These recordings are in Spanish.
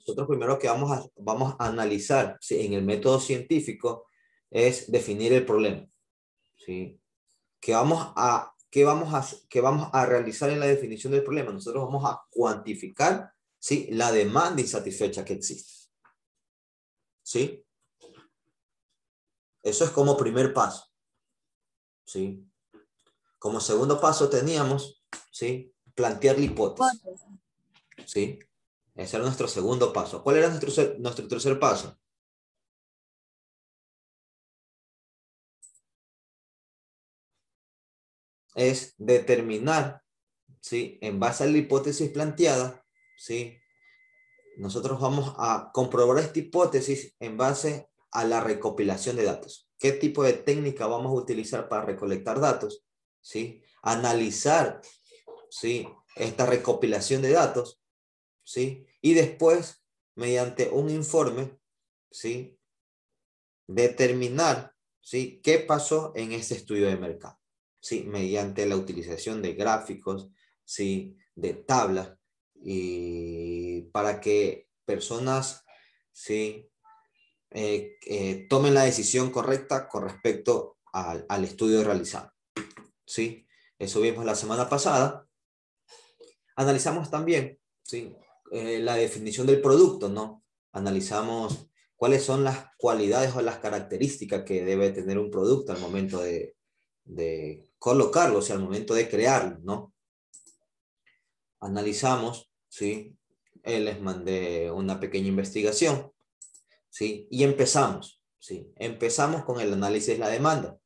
nosotros primero que vamos a analizar, ¿sí? En el método científico es definir el problema, ¿sí? ¿Qué vamos a realizar en la definición del problema? Nosotros vamos a cuantificar, ¿sí? La demanda insatisfecha que existe, ¿sí? Eso es como primer paso, ¿sí? Como segundo paso teníamos, ¿sí? Plantear la hipótesis, ¿sí? Ese era nuestro segundo paso. ¿Cuál era nuestro tercer paso? Es determinar, ¿sí? En base a la hipótesis planteada, ¿sí? Nosotros vamos a comprobar esta hipótesis en base a la recopilación de datos. ¿Qué tipo de técnica vamos a utilizar para recolectar datos? ¿Sí? Analizar, ¿sí? Esta recopilación de datos, ¿sí? Y después, mediante un informe, ¿sí? Determinar, ¿sí? ¿Qué pasó en ese estudio de mercado? ¿Sí? Mediante la utilización de gráficos, ¿sí? De tablas, y para que personas, ¿sí? Tomen la decisión correcta con respecto al estudio realizado, ¿sí? Eso vimos la semana pasada. Analizamos también, ¿sí? La definición del producto, ¿no? Analizamos cuáles son las cualidades o las características que debe tener un producto al momento de colocarlo, o sea, al momento de crearlo, ¿no? Analizamos, ¿sí? Les mandé una pequeña investigación, ¿sí? Y empezamos, ¿sí? Empezamos con el análisis de la demanda,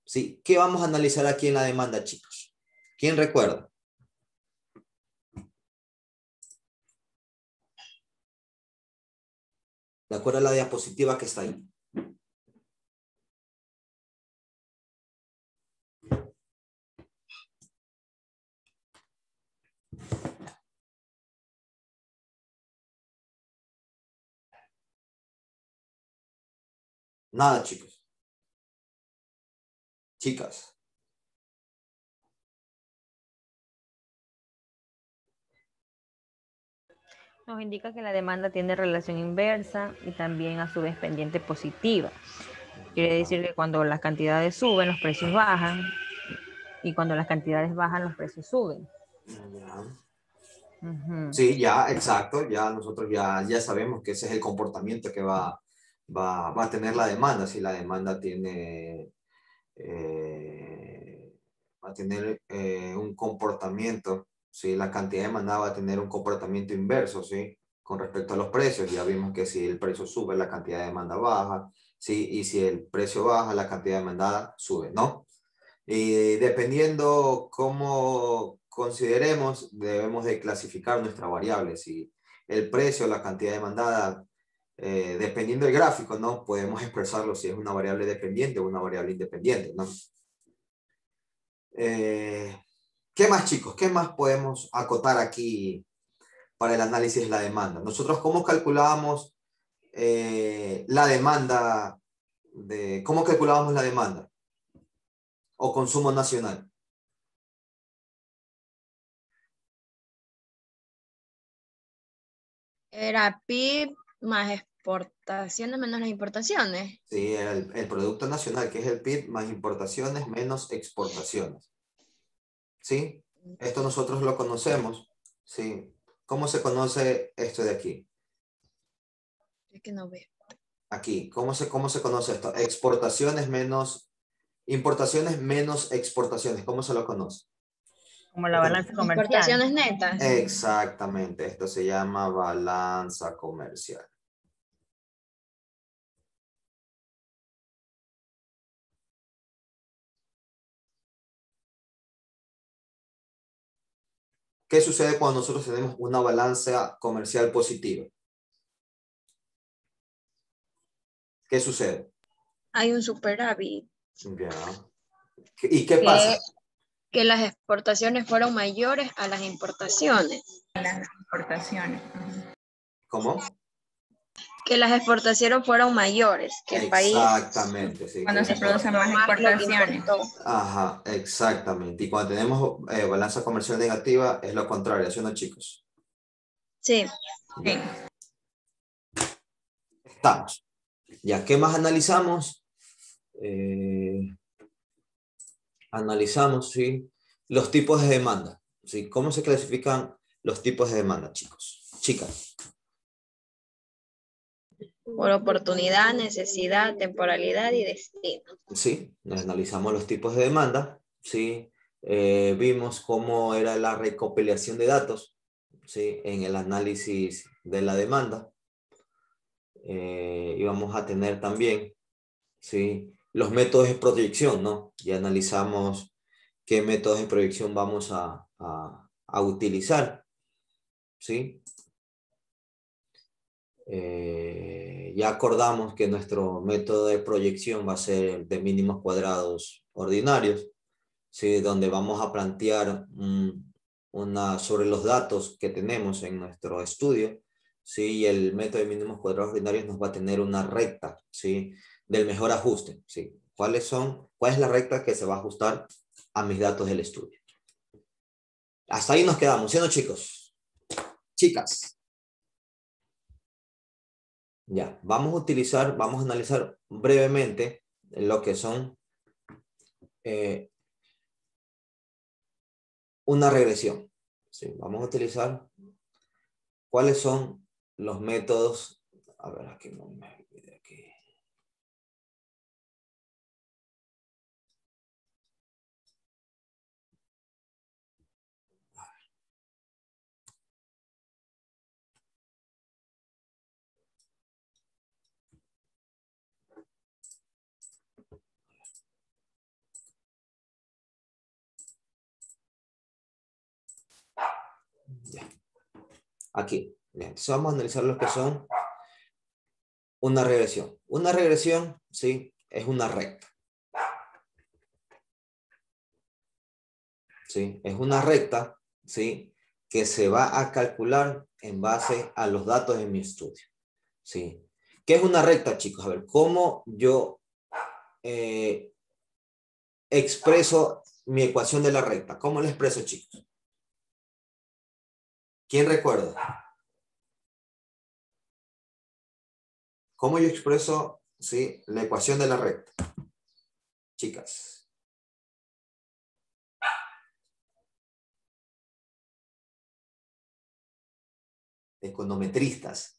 ¿sí? ¿Qué vamos a analizar aquí en la demanda, chicos? ¿Quién recuerda? De acuerdo a la diapositiva que está ahí. Nada, chicos. Chicas. Nos indica que la demanda tiene relación inversa y también a su vez pendiente positiva. Quiere decir que cuando las cantidades suben, los precios bajan, y cuando las cantidades bajan, los precios suben. Ya. Uh-huh. Sí, ya, exacto. Ya nosotros ya sabemos que ese es el comportamiento que va a tener la demanda. Si la demanda tiene, va a tener un comportamiento, si la cantidad demandada va a tener un comportamiento inverso, ¿sí? Con respecto a los precios, ya vimos que si el precio sube, la cantidad de demanda baja, ¿sí? Y si el precio baja, la cantidad demandada sube, ¿no? Y dependiendo cómo consideremos, debemos de clasificar nuestra variable. Si el precio, la cantidad demandada, dependiendo del gráfico, ¿no? Podemos expresarlo si es una variable dependiente o una variable independiente, ¿no? ¿Qué más, chicos? ¿Qué más podemos acotar aquí para el análisis de la demanda? Nosotros, ¿cómo calculábamos la demanda? ¿Cómo calculábamos la demanda o consumo nacional? Era PIB más exportaciones menos las importaciones. Sí, el Producto Nacional, que es el PIB, más importaciones menos exportaciones. ¿Sí? Esto nosotros lo conocemos. ¿Sí? ¿Cómo se conoce esto de aquí? Es que no veo. Aquí, ¿cómo se conoce esto? Importaciones menos exportaciones. ¿Cómo se lo conoce? Como la balanza comercial. Exportaciones netas. Exactamente, esto se llama balanza comercial. ¿Qué sucede cuando nosotros tenemos una balanza comercial positiva? ¿Qué sucede? Hay un superávit. Ya. ¿Y qué pasa? Que las exportaciones fueron mayores a las importaciones. Las exportaciones. ¿Cómo? Que las exportaciones fueron mayores que el país. Exactamente, sí. Cuando se producen más exportaciones. Ajá, exactamente. Y cuando tenemos balanza comercial negativa, es lo contrario, ¿sí o no, chicos? Sí. Sí. Estamos. Ya, ¿qué más analizamos? Analizamos, ¿sí? Los tipos de demanda. ¿Sí? ¿Cómo se clasifican los tipos de demanda, chicos? Chicas. Por oportunidad, necesidad, temporalidad y destino. Sí, analizamos los tipos de demanda, sí, vimos cómo era la recopilación de datos, sí, en el análisis de la demanda, y vamos a tener también, sí, los métodos de proyección, ¿no? Y analizamos qué métodos de proyección vamos a utilizar, sí. Ya acordamos que nuestro método de proyección va a ser de mínimos cuadrados ordinarios, ¿sí? Donde vamos a plantear sobre los datos que tenemos en nuestro estudio, ¿sí? Y el método de mínimos cuadrados ordinarios nos va a tener una recta, ¿sí? Del mejor ajuste, ¿sí? ¿Cuál es la recta que se va a ajustar a mis datos del estudio? Hasta ahí nos quedamos, ¿sí o no, chicos? Chicas. Ya, vamos a analizar brevemente lo que son una regresión. ¿Sí? Vamos a utilizar cuáles son los métodos. A ver, aquí no me olvide aquí. Ya. Aquí. Bien. Entonces vamos a analizar lo que son una regresión. Una regresión, ¿sí? Es una recta. ¿Sí? Es una recta, ¿sí? Que se va a calcular en base a los datos de mi estudio. ¿Sí? ¿Qué es una recta, chicos? A ver, ¿cómo yo expreso mi ecuación de la recta? ¿Cómo la expreso, chicos? ¿Quién recuerda? ¿Cómo yo expreso, sí, la ecuación de la recta? Chicas. Econometristas.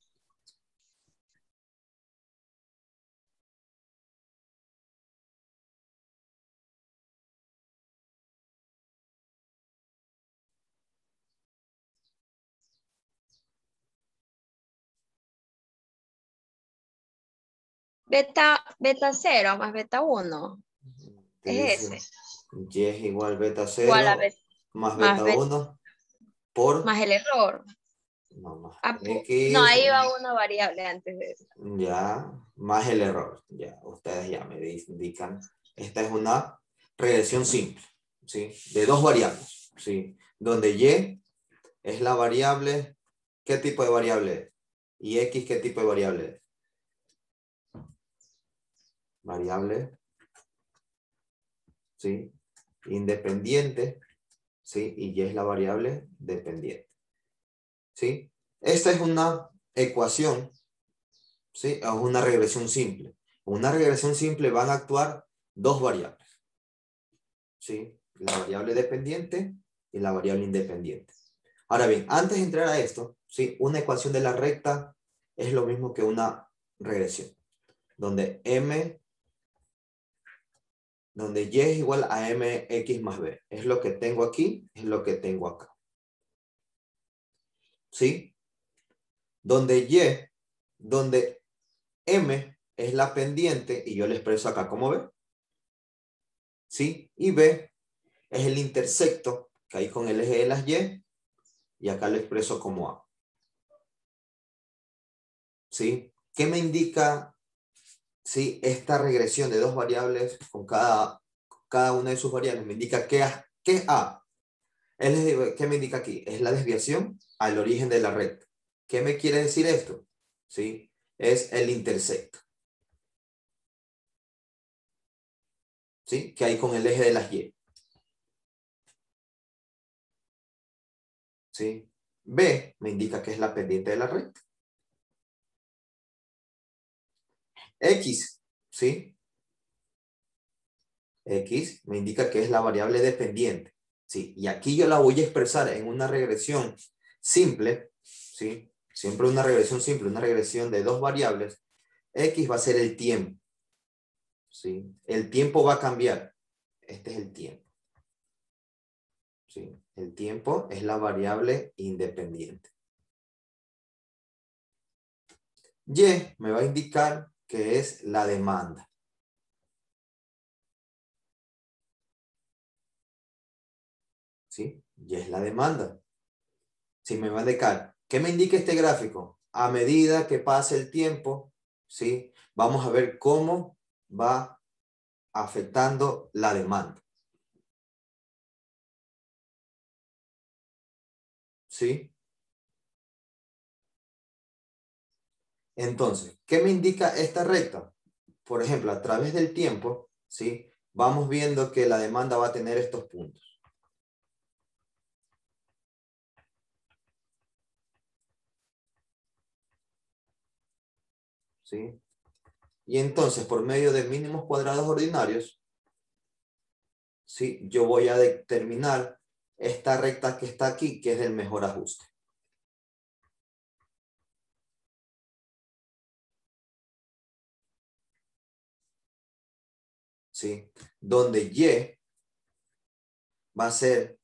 Beta 0 más beta 1. Te Es dice ese. y es igual beta Igual 0 a beta, más más, beta 1 por más el error. no, más No, x, ahí va una variable antes de eso. ya, más el error. Ya, ustedes ya me indican. Esta es una regresión simple, ¿sí? De dos variables, ¿sí? Donde y es la variable, ¿qué tipo de variable es? Y x, ¿qué tipo de variable es? Variable, ¿sí? Independiente, ¿sí? Y y es la variable dependiente, ¿sí? Esta es una ecuación, ¿sí? Es una regresión simple. En una regresión simple van a actuar dos variables, ¿sí? La variable dependiente y la variable independiente. Ahora bien, antes de entrar a esto, ¿sí? Una ecuación de la recta es lo mismo que una regresión, donde donde y es igual a mx más b. Es lo que tengo aquí, es lo que tengo acá. ¿Sí? Donde m es la pendiente y yo le expreso acá como b. ¿Sí? Y b es el intersecto que hay con el eje de las y acá lo expreso como a. ¿Sí? ¿Qué me indica, sí, esta regresión de dos variables con cada una de sus variables? Me indica que a. ¿Qué me indica aquí? Es la desviación al origen de la recta. ¿Qué me quiere decir esto? ¿Sí? Es el intersecto. ¿Sí? Que hay con el eje de las y. ¿Sí? B me indica que es la pendiente de la recta. X, ¿sí? X me indica que es la variable dependiente, ¿sí? Y aquí yo la voy a expresar en una regresión simple, ¿sí? Siempre una regresión simple, una regresión de dos variables. X va a ser el tiempo, ¿sí? El tiempo va a cambiar. Este es el tiempo, ¿sí? El tiempo es la variable independiente. Y me va a indicar que es la demanda. ¿Sí? Y es la demanda. Si me va a indicar, ¿qué me indica este gráfico? A medida que pase el tiempo, ¿sí? Vamos a ver cómo va afectando la demanda. ¿Sí? Entonces, ¿qué me indica esta recta? Por ejemplo, a través del tiempo, ¿sí? Vamos viendo que la demanda va a tener estos puntos. ¿Sí? Y entonces, por medio de mínimos cuadrados ordinarios, ¿sí? Yo voy a determinar esta recta que está aquí, que es el mejor ajuste. ¿Sí? Donde Y va a ser,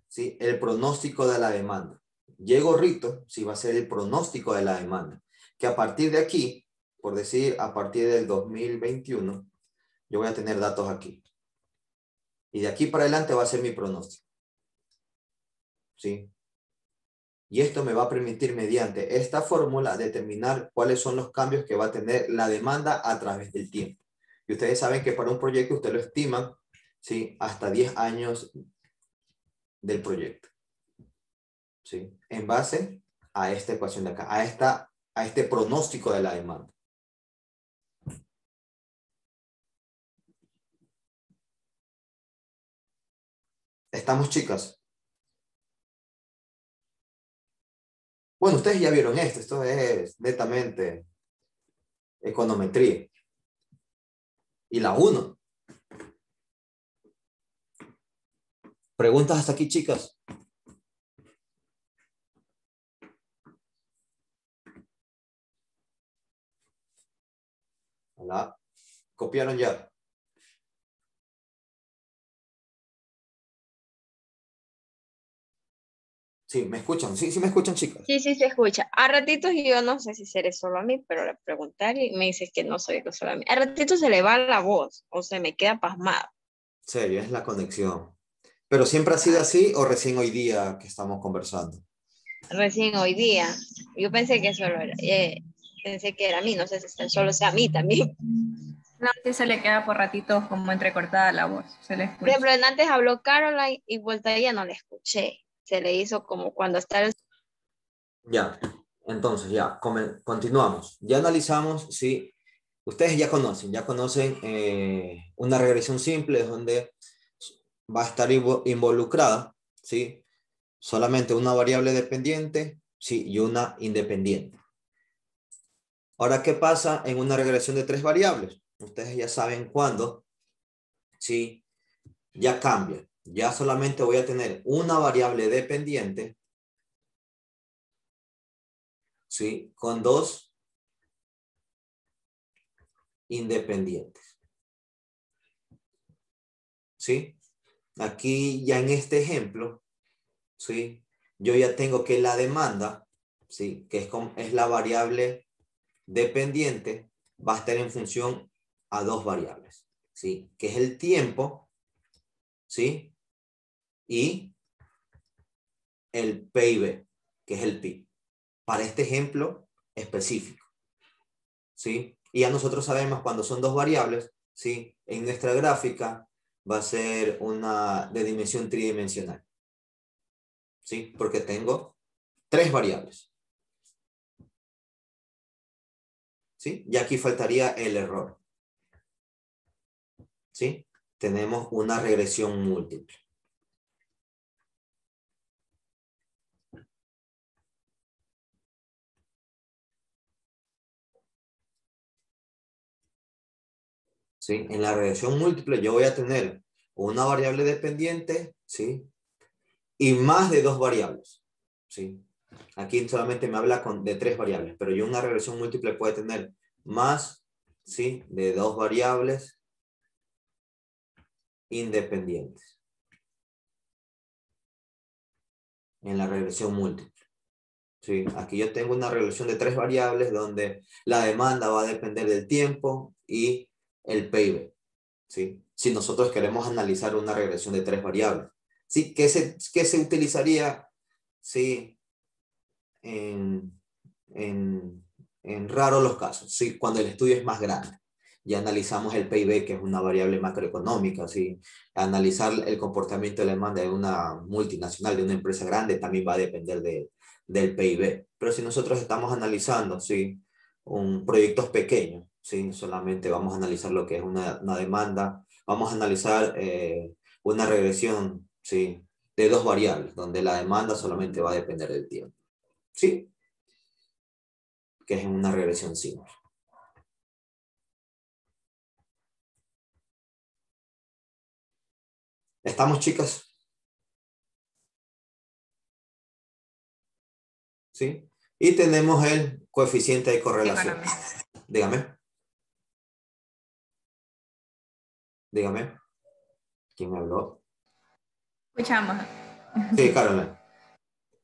¿sí? El pronóstico de la demanda. Y gorrito, sí, va a ser el pronóstico de la demanda. Que a partir de aquí, por decir, a partir del 2021, yo voy a tener datos aquí. Y de aquí para adelante va a ser mi pronóstico. ¿Sí? Y esto me va a permitir, mediante esta fórmula, determinar cuáles son los cambios que va a tener la demanda a través del tiempo. Y ustedes saben que para un proyecto usted lo estima, ¿sí? Hasta 10 años del proyecto. ¿Sí? En base a esta ecuación de acá, a este pronóstico de la demanda. ¿Estamos, chicas? Bueno, ustedes ya vieron esto es netamente econometría. Y la 1. ¿Preguntas hasta aquí, chicas? Hola. ¿Copiaron ya? Sí, ¿me escuchan? Sí, sí me escuchan, chicas. Sí, sí se escucha. A ratitos y yo no sé si seré solo a mí, pero le preguntaré y me dices que no soy solo a mí. A ratitos se le va la voz o se me queda pasmada. Serio, es la conexión. ¿Pero siempre ha sido así o recién hoy día que estamos conversando? Recién hoy día. Yo pensé que solo era, pensé que era a mí, no sé si solo sea a mí también. No, que se le queda por ratitos como entrecortada la voz, se le Por ejemplo, escucha. antes habló Caroline y vuelta a ella no la escuché. Se le hizo como cuando está el... Ya, entonces ya, continuamos. Ya analizamos, sí, ustedes ya conocen una regresión simple donde va a estar involucrada, ¿sí? Solamente una variable dependiente, sí, y una independiente. Ahora, ¿qué pasa en una regresión de 3 variables? Ustedes ya saben cuándo, sí, ya cambia. Ya solamente voy a tener una variable dependiente, sí, con 2 independientes. ¿Sí? Aquí ya en este ejemplo, ¿sí? Yo ya tengo que la demanda, ¿sí? Que es la variable dependiente, va a estar en función a 2 variables, ¿sí? Que es el tiempo, ¿sí? Y el PIB, que es el PIB. Para este ejemplo específico, ¿sí? Y ya nosotros sabemos cuando son 2 variables, ¿sí? En nuestra gráfica va a ser una de dimensión tridimensional, ¿sí? Porque tengo 3 variables, ¿sí? Y aquí faltaría el error, ¿sí? Tenemos una regresión múltiple. ¿sí? En la regresión múltiple yo voy a tener una variable dependiente, ¿sí? Y más de 2 variables, ¿sí? Aquí solamente me habla de 3 variables, pero yo una regresión múltiple puede tener más, ¿sí? De 2 variables independientes. En la regresión múltiple. ¿Sí? Aquí yo tengo una regresión de 3 variables donde la demanda va a depender del tiempo y el PIB. ¿Sí? Si nosotros queremos analizar una regresión de 3 variables. ¿Sí? ¿Qué se utilizaría? Sí, en, en raros los casos, ¿sí? Cuando el estudio es más grande. Ya analizamos el PIB, que es una variable macroeconómica, ¿sí? Analizar el comportamiento de la demanda de una multinacional, de una empresa grande, también va a depender del PIB. Pero si nosotros estamos analizando, ¿sí? Proyectos pequeños, ¿sí? Solamente vamos a analizar lo que es una demanda, vamos a analizar una regresión, ¿sí? De 2 variables, donde la demanda solamente va a depender del tiempo. ¿Sí? Que es una regresión simple. ¿Estamos, chicas? ¿Sí? Y tenemos el coeficiente de correlación. Dígame. Dígame. ¿Quién me habló? Escuchamos. Sí, Carolina.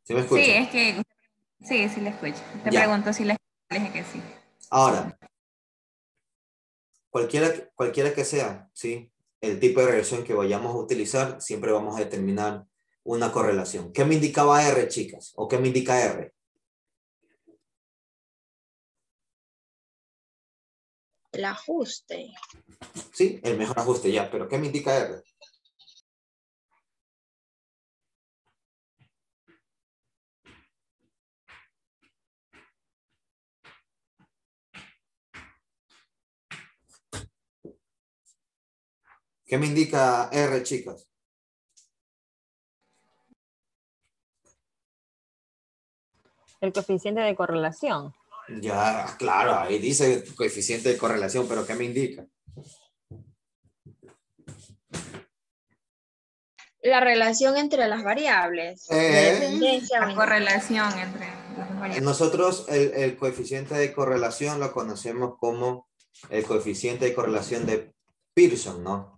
¿Sí me escucha? Sí, es que sí, sí le escucho. Te Ya. pregunto si le dije que sí. Ahora, cualquiera que sea, ¿sí? El tipo de regresión que vayamos a utilizar, siempre vamos a determinar una correlación. ¿Qué me indicaba R, chicas? ¿O qué me indica R? El ajuste. Sí, el mejor ajuste ya, pero ¿qué me indica R? ¿Qué me indica R, chicas? El coeficiente de correlación. Ya, claro, ahí dice coeficiente de correlación, pero ¿qué me indica? La relación entre las variables de dependencia o La correlación entre las variables. Nosotros el coeficiente de correlación lo conocemos como el coeficiente de correlación de Pearson, ¿no?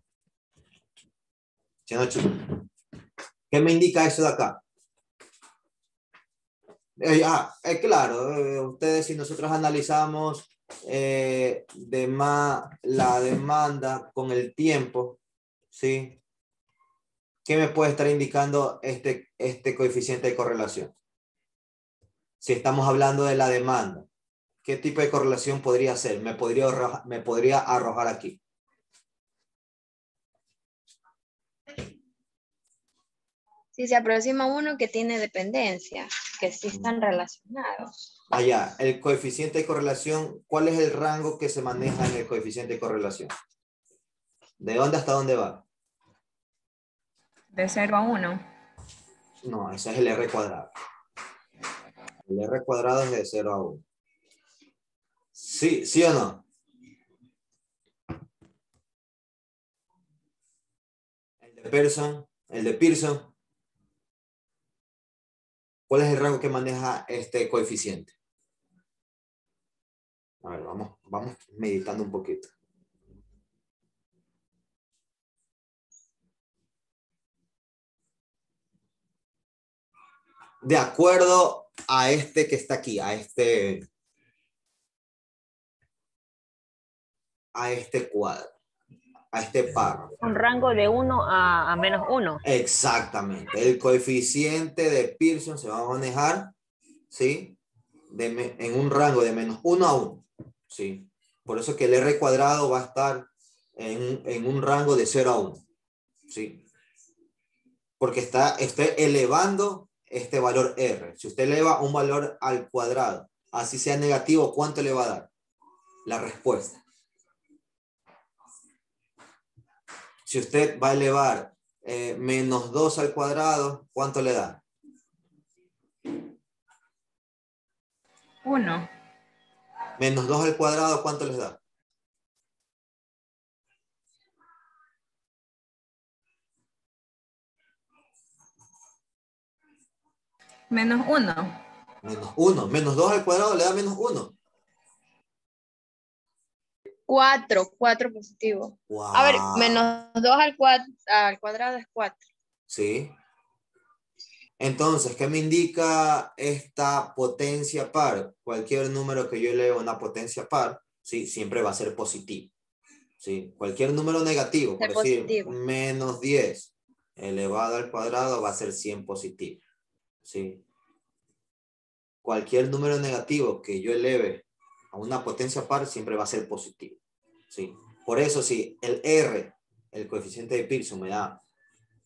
¿Sí, no, chicos? ¿Qué me indica eso de acá? Claro, ustedes si nosotros analizamos la demanda con el tiempo, ¿sí? ¿Qué me puede estar indicando este coeficiente de correlación? Si estamos hablando de la demanda, ¿qué tipo de correlación podría ser? Me podría arrojar aquí. si se aproxima uno que tiene dependencia, que sí están relacionados. Allá, el coeficiente de correlación, ¿cuál es el rango que se maneja en el coeficiente de correlación? ¿De dónde hasta dónde va? De 0 a 1. No, ese es el R cuadrado. El R cuadrado es de 0 a 1. ¿Sí, sí o no? El de Pearson, ¿cuál es el rango que maneja este coeficiente? A ver, vamos meditando un poquito. De acuerdo a este que está aquí, a este cuadro, a este párrafo. Un rango de 1 a menos 1. Exactamente. El coeficiente de Pearson se va a manejar, ¿sí? En un rango de menos 1 a 1, ¿sí? Por eso que el R cuadrado va a estar en un rango de 0 a 1, ¿sí? Porque está elevando este valor R. Si usted eleva un valor al cuadrado, así sea negativo, ¿cuánto le va a dar? La respuesta. Si usted va a elevar menos 2 al cuadrado, ¿cuánto le da? 1. Menos 2 al cuadrado, ¿cuánto les da? Menos 1. Menos 1. Menos 2 al cuadrado le da menos 1. 4 positivo. Wow. A ver, menos 2 al cuadrado es 4. Sí. Entonces, ¿qué me indica esta potencia par? Cualquier número que yo eleve a una potencia par, ¿sí? Siempre va a ser positivo. ¿Sí? Cualquier número negativo, por decir, positivo. menos 10 elevado al cuadrado va a ser 100 positivo. ¿Sí? Cualquier número negativo que yo eleve a una potencia par siempre va a ser positivo. ¿Sí? Por eso, si el R, el coeficiente de Pearson, me da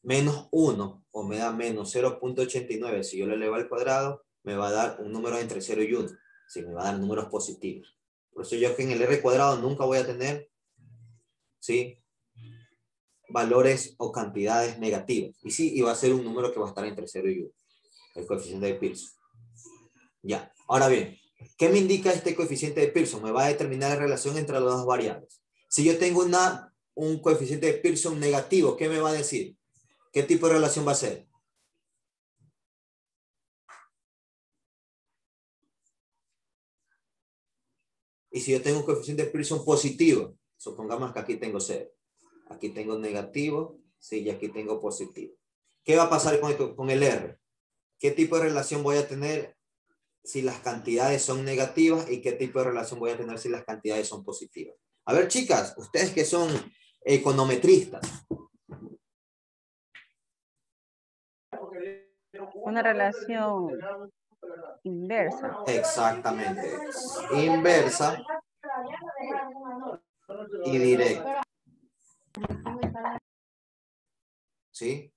menos 1 o me da menos 0.89, si yo lo elevo al cuadrado, me va a dar un número entre 0 y 1. ¿Sí? Me va a dar números positivos. Por eso yo que en el R cuadrado nunca voy a tener, ¿sí?, valores o cantidades negativas. Y sí, y va a ser un número que va a estar entre 0 y 1. El coeficiente de Pearson. Ya. Ahora bien, ¿qué me indica este coeficiente de Pearson? Me va a determinar la relación entre las dos variables. Si yo tengo un coeficiente de Pearson negativo, ¿qué me va a decir? ¿Qué tipo de relación va a ser? Y si yo tengo un coeficiente de Pearson positivo, supongamos que aquí tengo 0. Aquí tengo negativo, sí, y aquí tengo positivo. ¿Qué va a pasar con el R? ¿Qué tipo de relación voy a tener si las cantidades son negativas y qué tipo de relación voy a tener si las cantidades son positivas? A ver, chicas, ustedes que son econometristas. Una relación inversa. Exactamente. Inversa y directa. ¿Sí?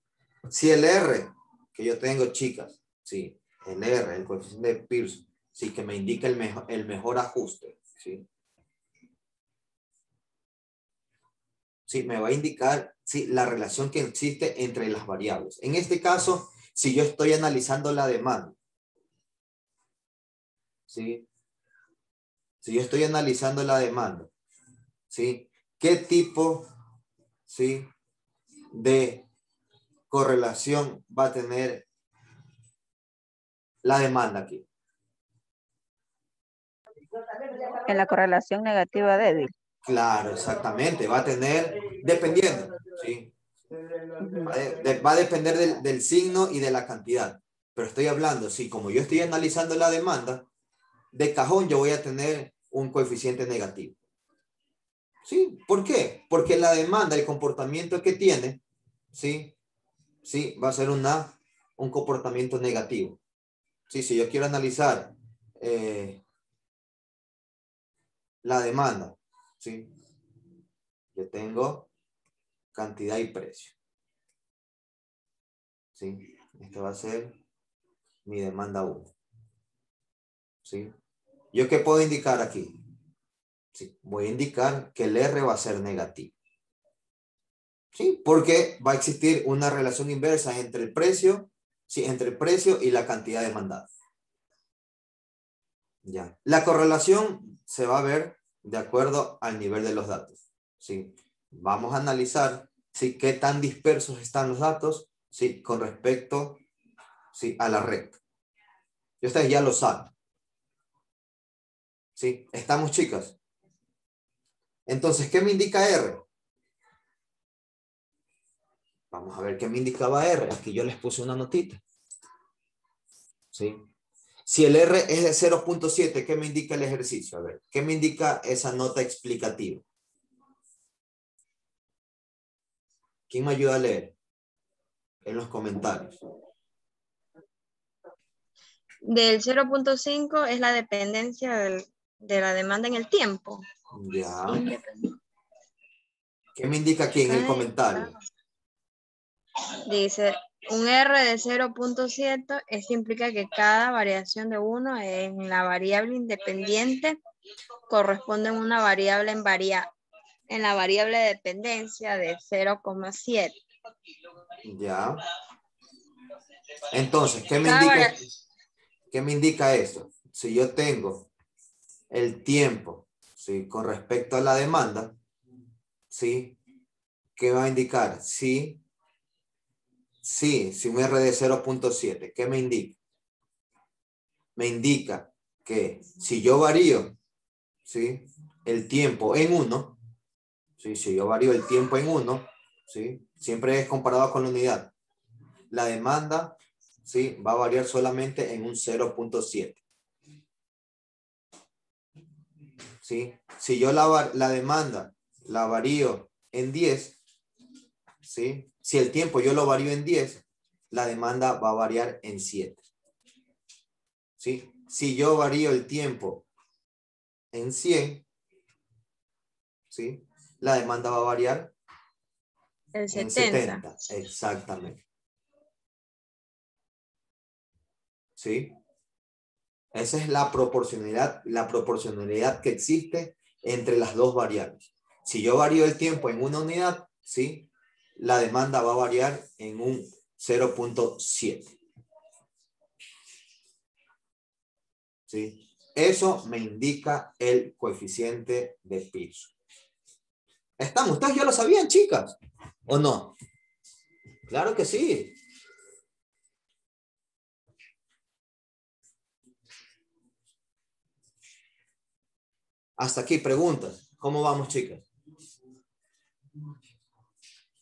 Si el R que yo tengo, chicas, sí, el R, el coeficiente de Pearson, sí, que me indica el mejor ajuste, ¿sí? Sí, me va a indicar, sí, la relación que existe entre las variables. En este caso, si yo estoy analizando la demanda, ¿sí? Si yo estoy analizando la demanda, ¿sí? ¿Qué tipo, sí, de correlación va a tener la demanda aquí? En la correlación negativa débil. Claro, exactamente. Va a tener, dependiendo, ¿sí? Va a depender del signo y de la cantidad. Pero estoy hablando, sí, como yo estoy analizando la demanda, de cajón yo voy a tener un coeficiente negativo. ¿Sí? ¿Por qué? Porque la demanda, el comportamiento que tiene, ¿sí? Sí, va a ser un comportamiento negativo. Sí, si yo quiero analizar la demanda, ¿sí? Yo tengo cantidad y precio. ¿Sí? Esto va a ser mi demanda 1. ¿Sí? ¿Yo qué puedo indicar aquí? Sí, voy a indicar que el R va a ser negativo. ¿Sí? Porque va a existir una relación inversa entre el precio, sí, entre el precio y la cantidad demandada. Ya. La correlación se va a ver de acuerdo al nivel de los datos. ¿Sí? Vamos a analizar, ¿sí?, qué tan dispersos están los datos, ¿sí?, con respecto, ¿sí?, a la red. Y ustedes ya lo saben. ¿Sí? ¿Estamos, chicas? Entonces, ¿qué me indica R? Vamos a ver qué me indicaba R. Aquí yo les puse una notita. ¿Sí? Si el R es de 0.7, ¿qué me indica el ejercicio? A ver, ¿qué me indica esa nota explicativa? ¿Quién me ayuda a leer? En los comentarios. Del 0.5 es la dependencia de la demanda en el tiempo. Ya. ¿Qué me indica aquí en el comentario? Dice, un R de 0.7, esto implica que cada variación de 1 en la variable independiente corresponde a una variable en la variable de dependencia de 0,7. Ya. Entonces, ¿qué me indica esto? Si yo tengo el tiempo, ¿sí?, con respecto a la demanda, ¿sí?, ¿qué va a indicar? Sí, un R de 0.7, ¿qué me indica? me indica que si yo varío, ¿sí?, el tiempo en 1, ¿sí?, si yo varío el tiempo en 1, ¿sí?, siempre es comparado con la unidad, la demanda, ¿sí?, va a variar solamente en un 0.7. ¿Sí? Si yo la demanda la varío en 10, ¿sí?, si el tiempo yo lo varío en 10, la demanda va a variar en 7. ¿Sí? Si yo varío el tiempo en 100, ¿sí?, la demanda va a variar El en 70. 70. Exactamente. ¿Sí? Esa es la proporcionalidad que existe entre las dos variables. Si yo varío el tiempo en una unidad, ¿sí?, la demanda va a variar en un 0.7. ¿Sí? Eso me indica el coeficiente de piso. ¿Están? ¿Ustedes ya lo sabían, chicas? ¿O no? Claro que sí. Hasta aquí, preguntas. ¿Cómo vamos, chicas?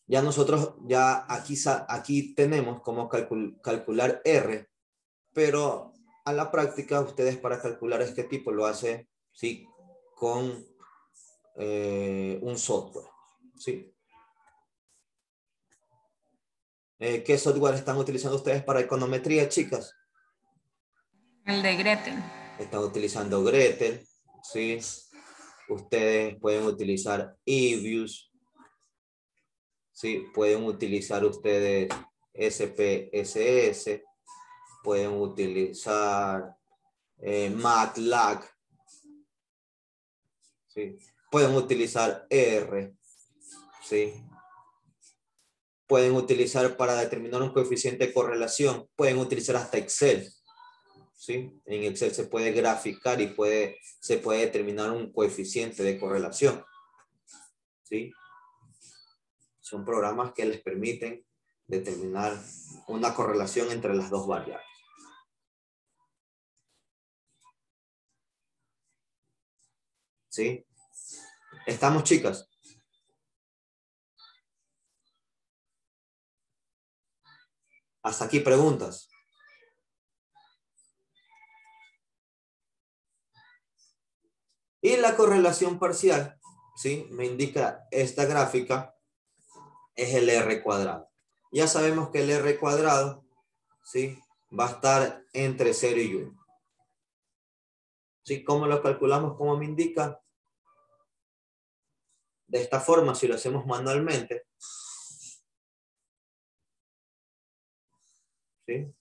Ya nosotros, ya aquí tenemos cómo calcular R, pero a la práctica ustedes para calcular este tipo lo hacen, ¿sí?, con un software, ¿sí? ¿Qué software están utilizando ustedes para econometría, chicas? El de Gretel. Están utilizando Gretel, ¿sí? Ustedes pueden utilizar eViews, ¿sí? Pueden utilizar ustedes SPSS, pueden utilizar MATLAB, ¿sí? Pueden utilizar R, ¿sí? Pueden utilizar para determinar un coeficiente de correlación, pueden utilizar hasta Excel, ¿sí? En Excel se puede graficar y se puede determinar un coeficiente de correlación, ¿sí? Son programas que les permiten determinar una correlación entre las dos variables. ¿Sí? ¿Estamos, chicas? Hasta aquí preguntas. Y la correlación parcial, ¿sí?, me indica esta gráfica, es el R cuadrado. Ya sabemos que el R cuadrado, ¿sí?, va a estar entre 0 y 1. ¿Sí? ¿Cómo lo calculamos? Como me indica. De esta forma, si lo hacemos manualmente, ¿sí?,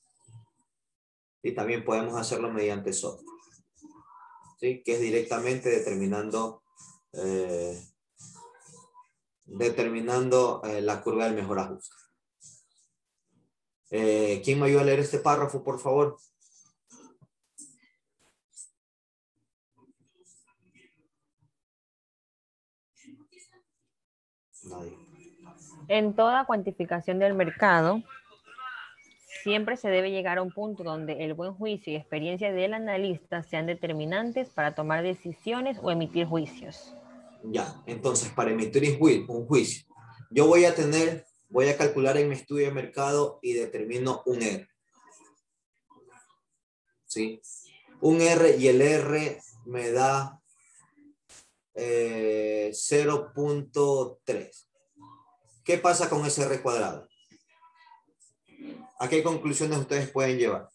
y también podemos hacerlo mediante software, ¿sí?, que es directamente determinando la curva del mejor ajuste. ¿Quién me ayuda a leer este párrafo, por favor? Nadie. En toda cuantificación del mercado, siempre se debe llegar a un punto donde el buen juicio y experiencia del analista sean determinantes para tomar decisiones o emitir juicios. Ya, entonces para emitir un juicio, yo voy a calcular en mi estudio de mercado y determino un R. ¿Sí? Un R, y el R me da 0.3. ¿Qué pasa con ese R cuadrado? ¿A qué conclusiones ustedes pueden llevar?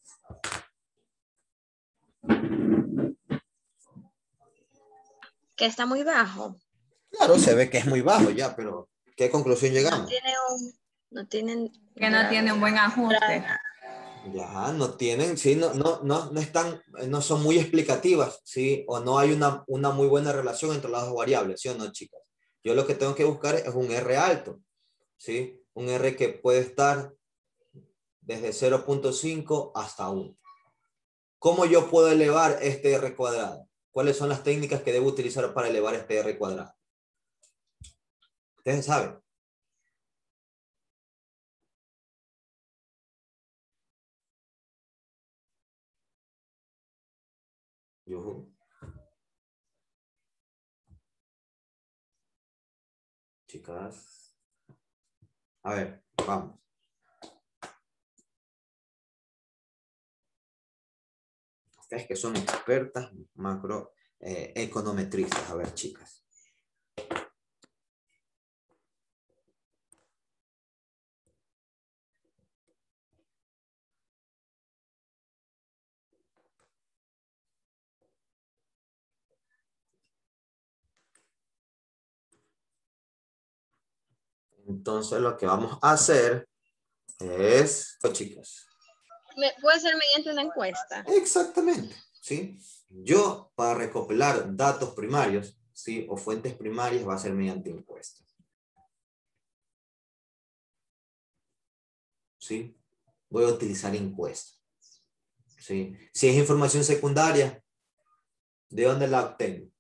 Que está muy bajo. Claro, se ve que es muy bajo ya, pero ¿qué conclusión No llegamos? tiene no tienen Que no tiene un buen ajuste. Ya, no tienen, sí, no son muy explicativas, sí, o no hay una muy buena relación entre las dos variables, ¿sí o no, chicas? Yo lo que tengo que buscar es un R alto, ¿sí? Un R que puede estar desde 0.5 hasta 1. ¿Cómo yo puedo elevar este R cuadrado? ¿Cuáles son las técnicas que debo utilizar para elevar este R cuadrado? Ustedes saben. Yujú. Chicas. A ver, vamos. Ustedes que son expertas econometristas. A ver, chicas. Entonces lo que vamos a hacer es, chicas. Puede ser mediante una encuesta. Exactamente, ¿sí? Yo, para recopilar datos primarios, ¿sí? O fuentes primarias, va a ser mediante encuestas. ¿Sí? Voy a utilizar encuestas. ¿Sí? Si es información secundaria, ¿de dónde la obtengo?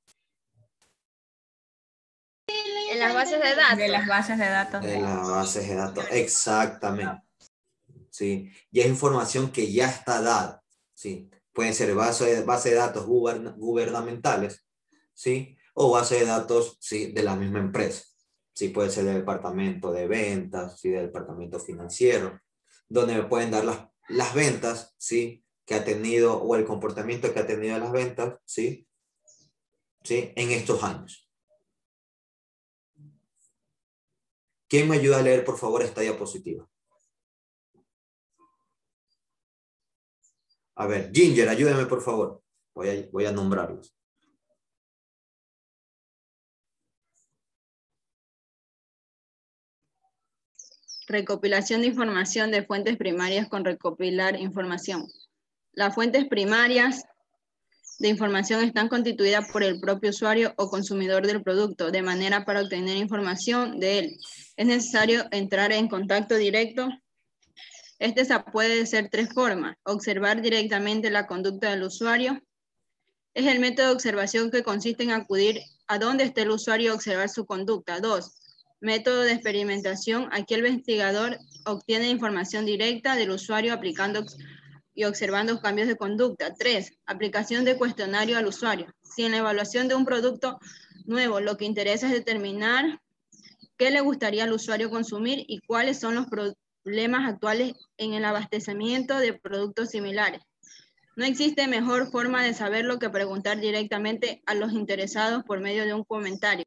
En las bases de datos. De las bases de datos. De las bases de datos, exactamente. ¿Sí? Y es información que ya está dada. ¿Sí? Pueden ser base de datos gubernamentales, ¿sí? O base de datos, ¿sí? De la misma empresa. Sí, puede ser del departamento de ventas, ¿sí? Del departamento financiero, donde me pueden dar las ventas, ¿sí? Que ha tenido, o el comportamiento que ha tenido las ventas, ¿sí? ¿Sí? En estos años. ¿Quién me ayuda a leer, por favor, esta diapositiva? A ver, Ginger, ayúdame, por favor. Voy a nombrarlos. Recopilación de información de fuentes primarias con recopilar información. Las fuentes primarias de información están constituidas por el propio usuario o consumidor del producto, de manera para obtener información de él. Es necesario entrar en contacto directo. Este se puede ser tres formas. Observar directamente la conducta del usuario. Es el método de observación que consiste en acudir a donde esté el usuario y observar su conducta. 2. Método de experimentación. Aquí el investigador obtiene información directa del usuario aplicando y observando cambios de conducta. 3. Aplicación de cuestionario al usuario. Si en la evaluación de un producto nuevo lo que interesa es determinar qué le gustaría al usuario consumir y cuáles son los problemas actuales en el abastecimiento de productos similares. No existe mejor forma de saberlo que preguntar directamente a los interesados por medio de un comentario.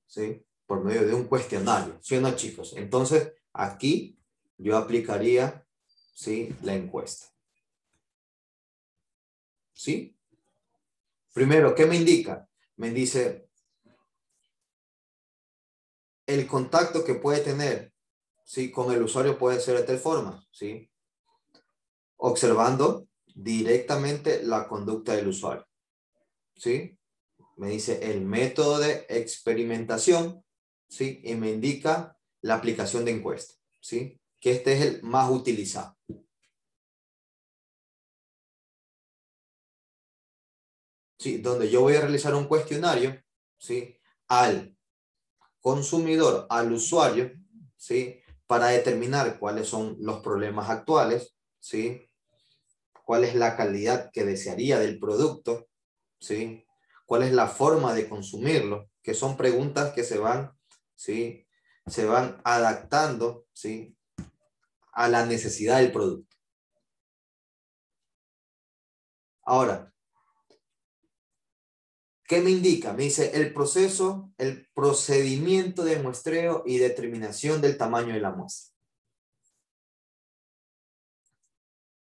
¿Sí? Por medio de un cuestionario. ¿Sí o no, chicos? Entonces, aquí yo aplicaría, ¿sí? La encuesta. ¿Sí? Primero, ¿qué me indica? Me dice el contacto que puede tener, ¿sí? Con el usuario puede ser de tal forma, ¿sí? Observando directamente la conducta del usuario, ¿sí? Me dice el método de experimentación, ¿sí? Y me indica la aplicación de encuesta, ¿sí? Que este es el más utilizado. ¿Sí? Donde yo voy a realizar un cuestionario, ¿sí? Al consumidor, al usuario, ¿sí? Para determinar cuáles son los problemas actuales, ¿sí? Cuál es la calidad que desearía del producto, ¿sí? Cuál es la forma de consumirlo, que son preguntas que se van, ¿sí? Se van adaptando, ¿sí? A la necesidad del producto. Ahora, ¿qué me indica? Me dice el procedimiento de muestreo y determinación del tamaño de la muestra.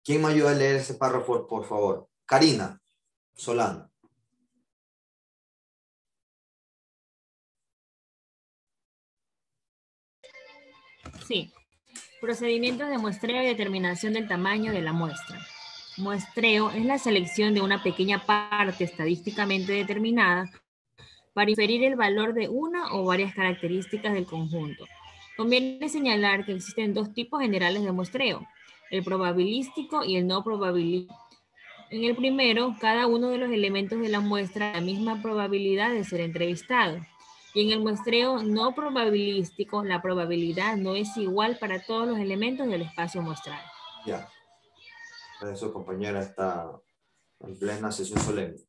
¿Quién me ayuda a leer ese párrafo, por favor? Karina Solano. Sí. Procedimientos de muestreo y determinación del tamaño de la muestra. Muestreo es la selección de una pequeña parte estadísticamente determinada para inferir el valor de una o varias características del conjunto. Conviene señalar que existen dos tipos generales de muestreo, el probabilístico y el no probabilístico. En el primero, cada uno de los elementos de la muestra tiene la misma probabilidad de ser entrevistado. Y en el muestreo no probabilístico, la probabilidad no es igual para todos los elementos del espacio muestral. Ya. Eso, compañera, está en plena sesión solemne.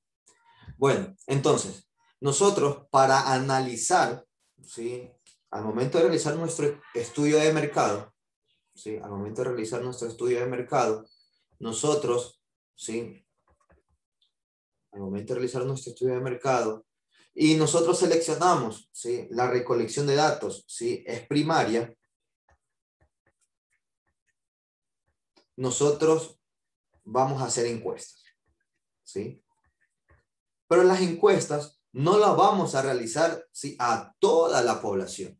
Bueno, entonces, nosotros para analizar, ¿sí? Al momento de realizar nuestro estudio de mercado, ¿sí? Al momento de realizar nuestro estudio de mercado, nosotros, ¿sí? Al momento de realizar nuestro estudio de mercado, y nosotros seleccionamos, ¿sí? La recolección de datos, ¿sí? Es primaria. Nosotros vamos a hacer encuestas, ¿sí? Pero las encuestas no las vamos a realizar, ¿sí? A toda la población.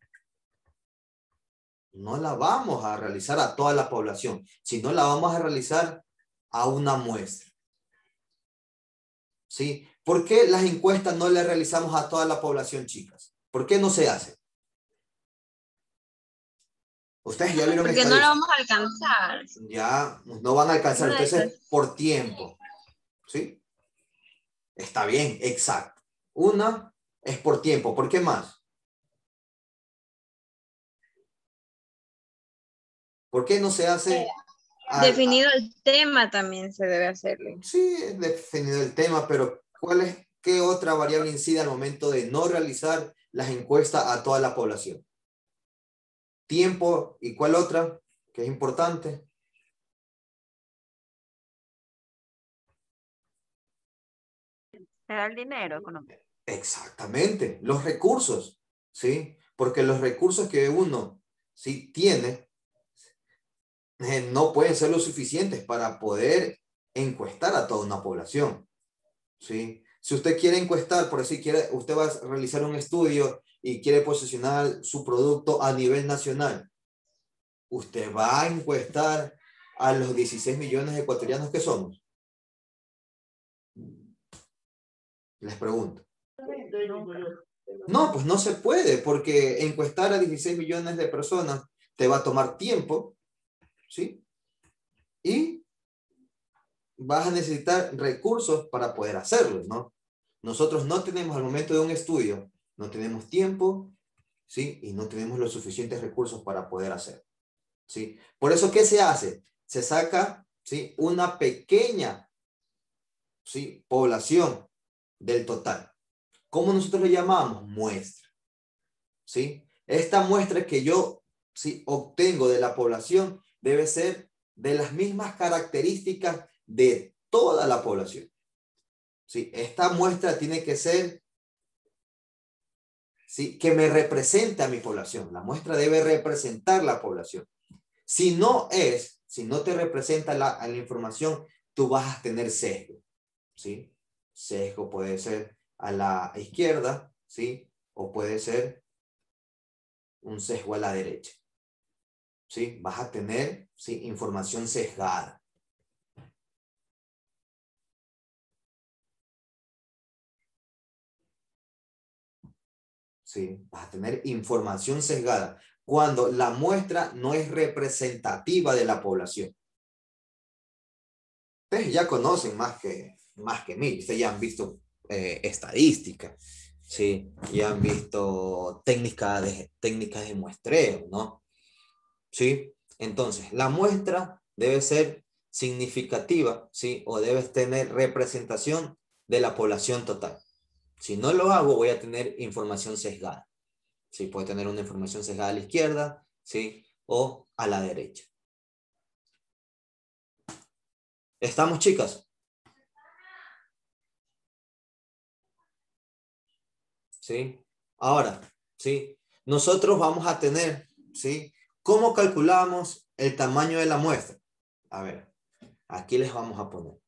No la vamos a realizar a toda la población, sino la vamos a realizar a una muestra. ¿Sí? ¿Por qué las encuestas no las realizamos a toda la población, chicas? ¿Por qué no se hace? Ustedes ya vieron Porque no estadísticas. lo vamos a alcanzar. Ya no van a alcanzar, No, entonces por tiempo. ¿Sí? Está bien, exacto. Una es por tiempo. ¿Por qué más? ¿Por qué no se hace? Definido el tema también se debe hacerle. Sí, es definido el tema, pero ¿qué otra variable incide al momento de no realizar las encuestas a toda la población? Tiempo, ¿y cuál otra? Que es importante. Será el dinero económico. Exactamente, los recursos, ¿sí? Porque los recursos que uno sí tiene no pueden ser los suficientes para poder encuestar a toda una población, ¿sí? Si usted quiere encuestar, por decir, usted va a realizar un estudio y quiere posicionar su producto a nivel nacional, usted va a encuestar a los 16 millones de ecuatorianos que somos. Les pregunto. No, pues no se puede, porque encuestar a 16 millones de personas te va a tomar tiempo, ¿sí? Y vas a necesitar recursos para poder hacerlo, ¿no? Nosotros no tenemos al momento de un estudio, no tenemos tiempo, ¿sí? Y no tenemos los suficientes recursos para poder hacer, ¿sí? Por eso, ¿qué se hace? Se saca, ¿sí? Una pequeña, ¿sí? Población del total. ¿Cómo nosotros le llamamos? Muestra, ¿sí? Esta muestra que yo, ¿sí? Obtengo de la población debe ser de las mismas características de toda la población, ¿sí? Esta muestra tiene que ser, ¿sí? Que me represente a mi población. La muestra debe representar la población. Si no te representa la información, tú vas a tener sesgo, ¿sí? Sesgo puede ser a la izquierda, ¿sí? O puede ser un sesgo a la derecha, ¿sí? Vas a tener, ¿sí? Información sesgada. ¿Sí? Vas a tener información sesgada cuando la muestra no es representativa de la población. Ustedes ya conocen más que mí, ustedes ya han visto estadística, ¿sí? Ya han visto técnicas de muestreo, ¿no? ¿Sí? Entonces, la muestra debe ser significativa, ¿sí? O debe tener representación de la población total. Si no lo hago, voy a tener información sesgada. ¿Sí? Puede tener una información sesgada a la izquierda, ¿sí? O a la derecha. ¿Estamos, chicas? ¿Sí? Ahora, ¿sí? Nosotros vamos a tener, ¿sí? ¿Cómo calculamos el tamaño de la muestra? A ver, aquí les vamos a poner.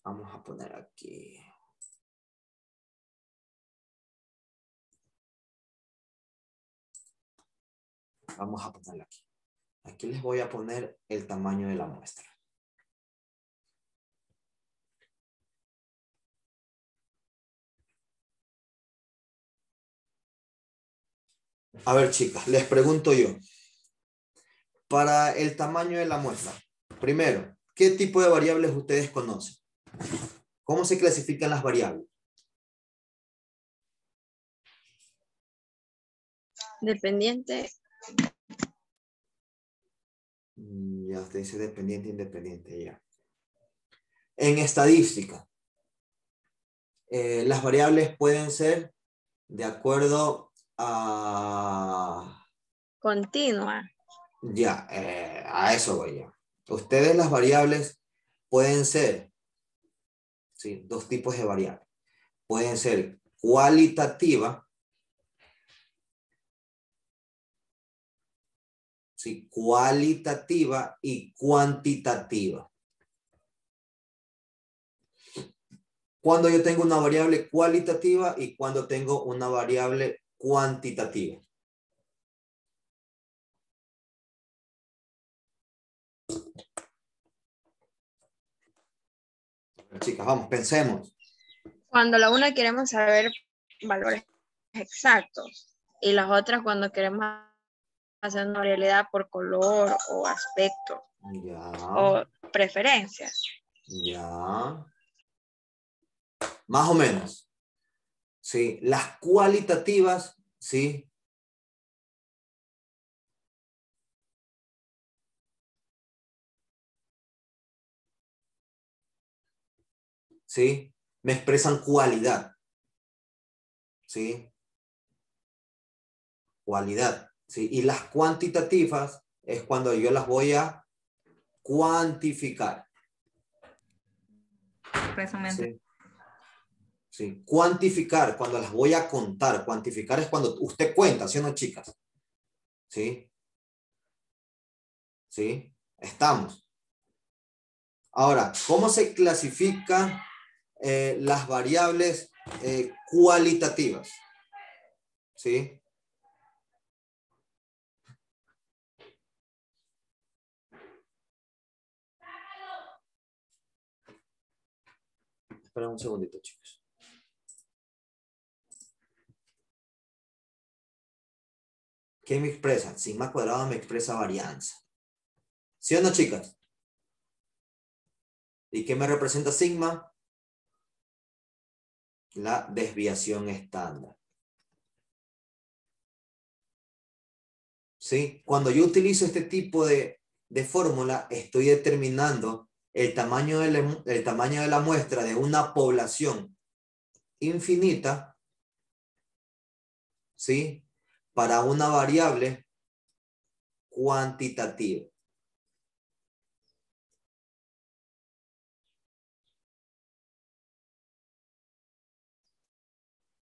Vamos a poner aquí. Vamos a ponerla aquí. Aquí les voy a poner el tamaño de la muestra. A ver, chicas, les pregunto yo. Para el tamaño de la muestra, primero, ¿qué tipo de variables ustedes conocen? ¿Cómo se clasifican las variables? Dependiente. Ya usted dice dependiente, independiente, ya. En estadística, las variables pueden ser de acuerdo a... Continua. Ya, a eso voy yo. Ustedes las variables pueden ser, ¿sí? Dos tipos de variables. Pueden ser cualitativa, ¿sí? Cualitativa y cuantitativa. Cuando yo tengo una variable cualitativa y cuando tengo una variable cuantitativa. Chicas, vamos, pensemos. Cuando la una queremos saber valores exactos y las otras cuando queremos hacer una variabilidad por color o aspecto Ya. o preferencias. Ya. Más o menos. Sí. Las cualitativas, sí. Sí. Me expresan cualidad. Sí. Cualidad. Sí. Y las cuantitativas es cuando yo las voy a cuantificar. Expresamente. Sí. Sí. Cuantificar, cuando las voy a contar. Cuantificar es cuando usted cuenta, ¿sí o no, chicas? ¿Sí? ¿Sí? Estamos. Ahora, ¿cómo se clasifican las variables cualitativas? ¿Sí? Espera un segundito, chicos. ¿Qué me expresa? Sigma cuadrado me expresa varianza. ¿Sí o no, chicas? ¿Y qué me representa sigma? La desviación estándar. ¿Sí? Cuando yo utilizo este tipo de fórmula, estoy determinando el tamaño de la muestra de una población infinita, ¿sí? Para una variable cuantitativa.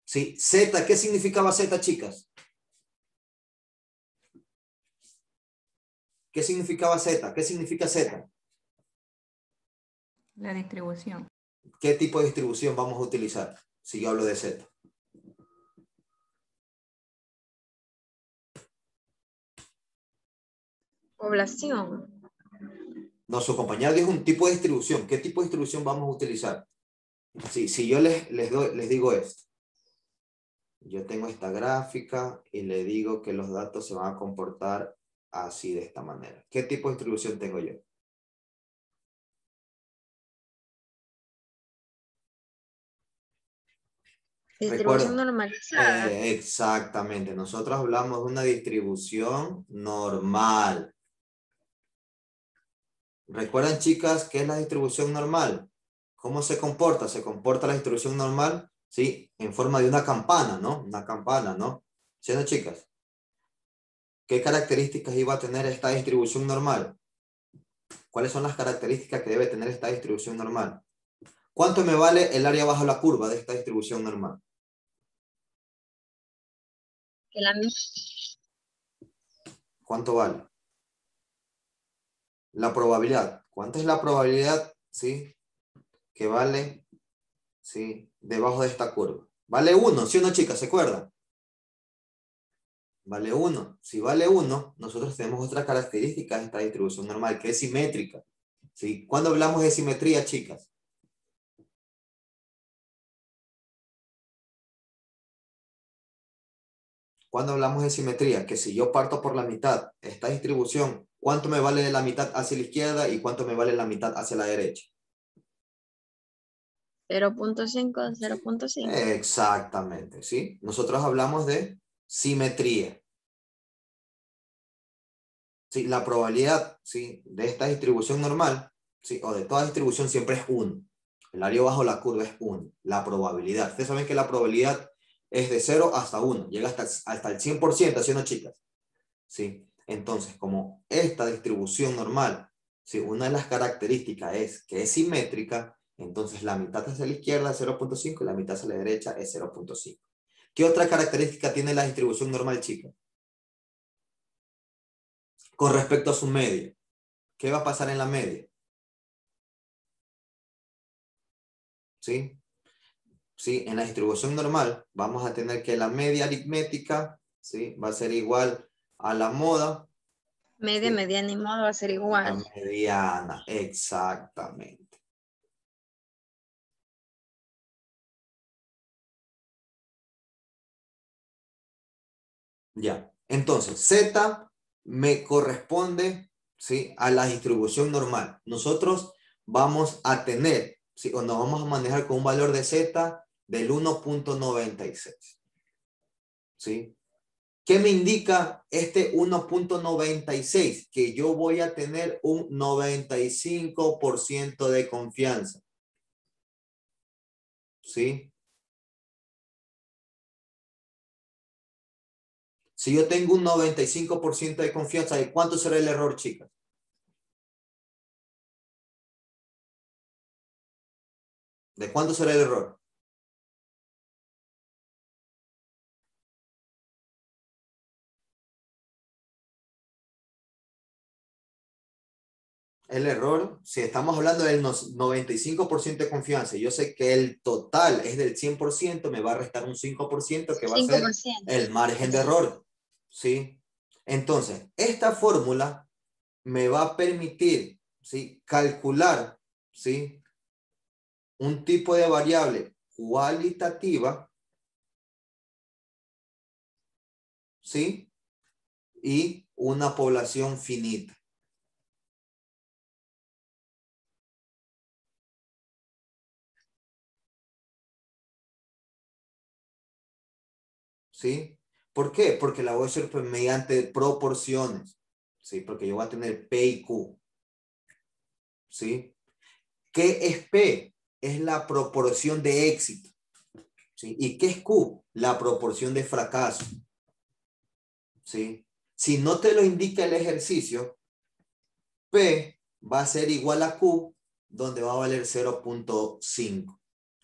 ¿Sí? Z, ¿qué significaba Z, chicas? ¿Qué significaba Z? ¿Qué significa Z? La distribución. ¿Qué tipo de distribución vamos a utilizar si yo hablo de Z? Población. No, su compañero dijo un tipo de distribución. ¿Qué tipo de distribución vamos a utilizar? Si yo les digo esto. Yo tengo esta gráfica y le digo que los datos se van a comportar así, de esta manera. ¿Qué tipo de distribución tengo yo? Distribución Recuerda. normalizada. Exactamente. Nosotros hablamos de una distribución normal. ¿Recuerdan, chicas, qué es la distribución normal? ¿Cómo se comporta? Se comporta la distribución normal, ¿sí? En forma de una campana, ¿no? Una campana, ¿no? ¿Sí o no, chicas? ¿Qué características iba a tener esta distribución normal? ¿Cuáles son las características que debe tener esta distribución normal? ¿Cuánto me vale el área bajo la curva de esta distribución normal? Que la ¿Cuánto vale? La probabilidad. ¿Cuánta es la probabilidad, sí, que vale, sí, debajo de esta curva? Vale 1, ¿sí o no, chicas? ¿Se acuerdan? Vale 1. Si vale 1, nosotros tenemos otra característica de esta distribución normal, que es simétrica. ¿Sí? ¿Cuándo hablamos de simetría, chicas? ¿Cuándo hablamos de simetría? Que si yo parto por la mitad, esta distribución, ¿cuánto me vale la mitad hacia la izquierda y cuánto me vale la mitad hacia la derecha? 0.5, 0.5. Exactamente, ¿sí? Nosotros hablamos de simetría. ¿Sí? La probabilidad, ¿sí?, de esta distribución normal, ¿sí? O de toda distribución siempre es 1. El área bajo la curva es 1. La probabilidad. Ustedes saben que la probabilidad es de 0 hasta 1. Llega hasta el 100%, ¿sí o no, chicas? ¿Sí? Entonces, como esta distribución normal, ¿sí? Una de las características es que es simétrica, entonces la mitad hacia la izquierda es 0.5 y la mitad hacia la derecha es 0.5. ¿Qué otra característica tiene la distribución normal, chicas? Con respecto a su media. ¿Qué va a pasar en la media? ¿Sí? ¿Sí? En la distribución normal vamos a tener que la media aritmética, ¿sí? Va a ser igual a la moda. Media, ¿sí? mediana y modo va a ser La igual. mediana, exactamente. Ya, entonces Z me corresponde, ¿sí? A la distribución normal. Nosotros vamos a tener, ¿sí? O nos vamos a manejar con un valor de Z del 1.96. ¿Sí? ¿Qué me indica este 1.96? Que yo voy a tener un 95% de confianza. ¿Sí? Si yo tengo un 95% de confianza, ¿de cuánto será el error, chicas? ¿De cuánto será el error? El error, si estamos hablando del 95% de confianza, y yo sé que el total es del 100%, me va a restar un 5% que va a ser 5%. el margen de error. ¿Sí? Entonces, esta fórmula me va a permitir, ¿sí? Calcular, ¿sí? Un tipo de variable cualitativa, ¿sí? Y una población finita. ¿Sí? ¿Por qué? Porque la voy a hacer mediante proporciones. ¿Sí? Porque yo voy a tener P y Q. ¿Sí? ¿Qué es P? Es la proporción de éxito. ¿Sí? ¿Y qué es Q? La proporción de fracaso. ¿Sí? Si no te lo indica el ejercicio, P va a ser igual a Q, donde va a valer 0.5.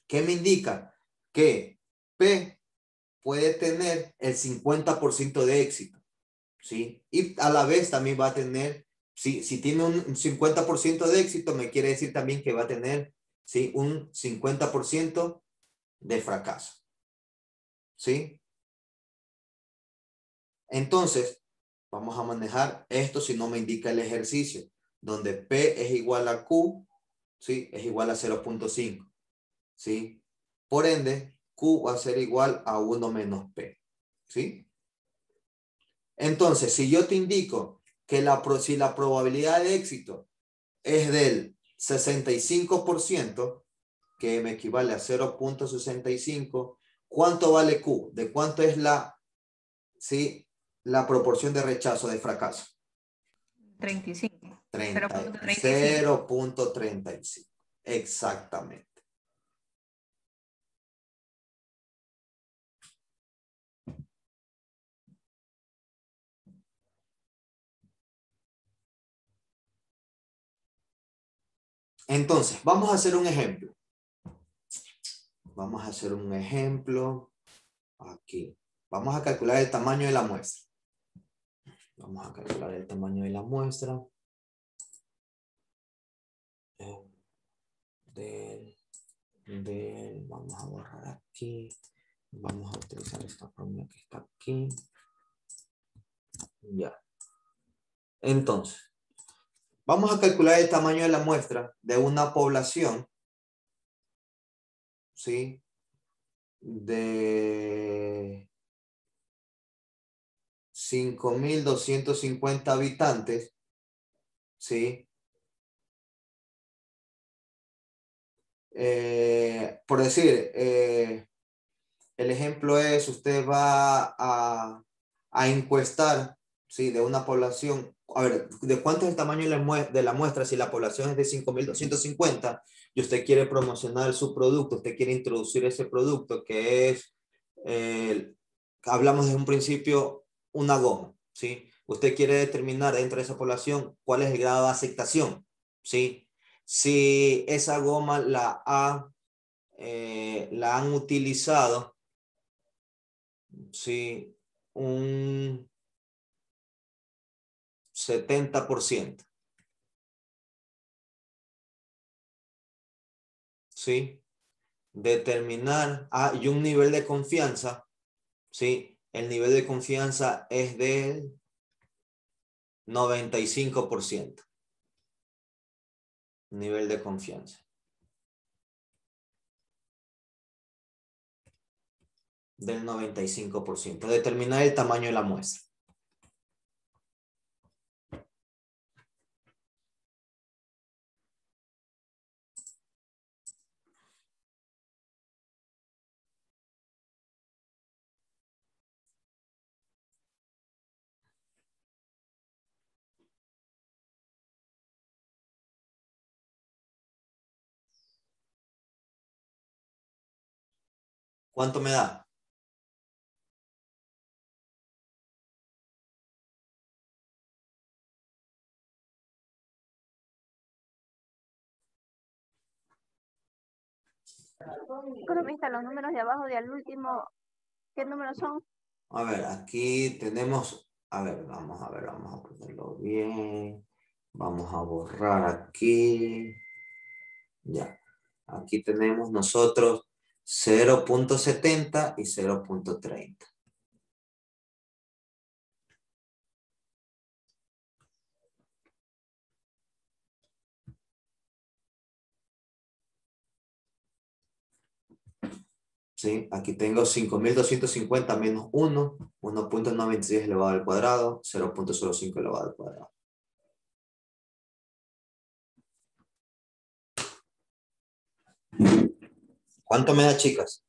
¿Qué me indica? Que P puede tener el 50% de éxito. ¿Sí? Y a la vez también va a tener, si tiene un 50% de éxito, me quiere decir también que va a tener, ¿sí? Un 50% de fracaso. ¿Sí? Entonces, vamos a manejar esto si no me indica el ejercicio, donde P es igual a Q, ¿sí? Es igual a 0.5. ¿Sí? Por ende, Q va a ser igual a 1 menos P. ¿Sí? Entonces, si yo te indico que si la probabilidad de éxito es del 65%, que me equivale a 0.65, ¿cuánto vale Q? ¿De cuánto es ¿sí? La proporción de rechazo, de fracaso? 35. 0.35. Exactamente. Entonces, vamos a hacer un ejemplo. Vamos a hacer un ejemplo aquí. Vamos a calcular el tamaño de la muestra. Vamos a calcular el tamaño de la muestra. Vamos a borrar aquí. Vamos a utilizar esta fórmula que está aquí. Ya. Entonces, vamos a calcular el tamaño de la muestra de una población, ¿sí? De 5.250 habitantes, ¿sí? Por decir, el ejemplo es, usted va a encuestar, ¿sí? De una población a ver, ¿de cuánto es el tamaño de la muestra? Si la población es de 5.250 y usted quiere promocionar su producto, usted quiere introducir ese producto que es, hablamos desde un principio, una goma, ¿sí? Usted quiere determinar dentro de esa población cuál es el grado de aceptación, ¿sí? Si esa goma la han utilizado, ¿sí? Un 70%. ¿Sí? Determinar, y un nivel de confianza, ¿sí? El nivel de confianza es del 95%. Nivel de confianza. Del 95%. Determinar el tamaño de la muestra. ¿Cuánto me da? Economista, los números de abajo y al último, ¿qué números son? A ver, aquí tenemos, a ver, vamos a ponerlo bien. Vamos a borrar aquí. Ya. Aquí tenemos nosotros 0.70 y 0.30. ¿Sí? Aquí tengo 5.250 menos 1, 1.96 elevado al cuadrado, 0.05 elevado al cuadrado. ¿Cuánto me da, chicas?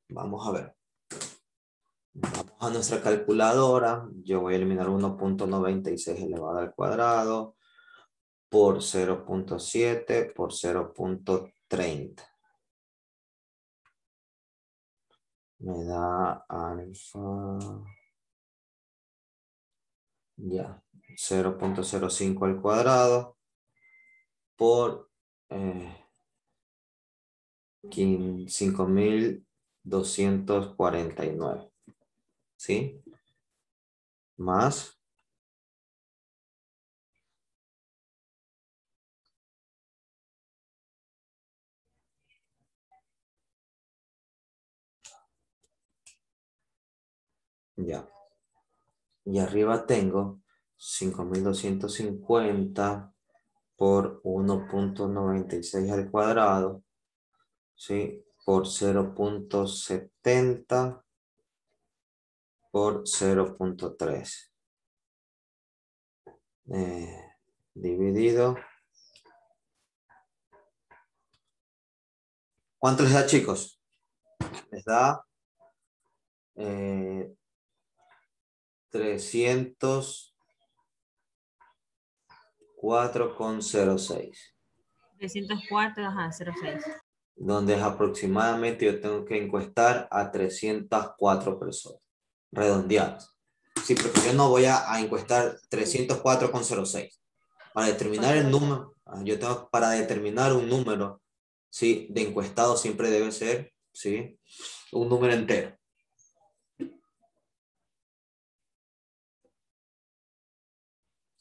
Vamos a ver. Vamos a nuestra calculadora. Yo voy a eliminar 1.96 elevado al cuadrado por 0.7 por 0.30. Me da alfa. Ya. 0.05 al cuadrado por 5.249. ¿Sí? Más. Ya. Y arriba tengo 5.250 por 1.96 al cuadrado, ¿sí? Por 0.70 por 0.3. Dividido. ¿Cuánto les da, chicos? Les da 304,06. 304, ajá, 06. Donde es aproximadamente yo tengo que encuestar a 304 personas. Redondeadas. Sí, porque yo no voy a encuestar 304,06. Para determinar el número, yo tengo para determinar un número, ¿sí? De encuestado siempre debe ser, ¿sí? Un número entero.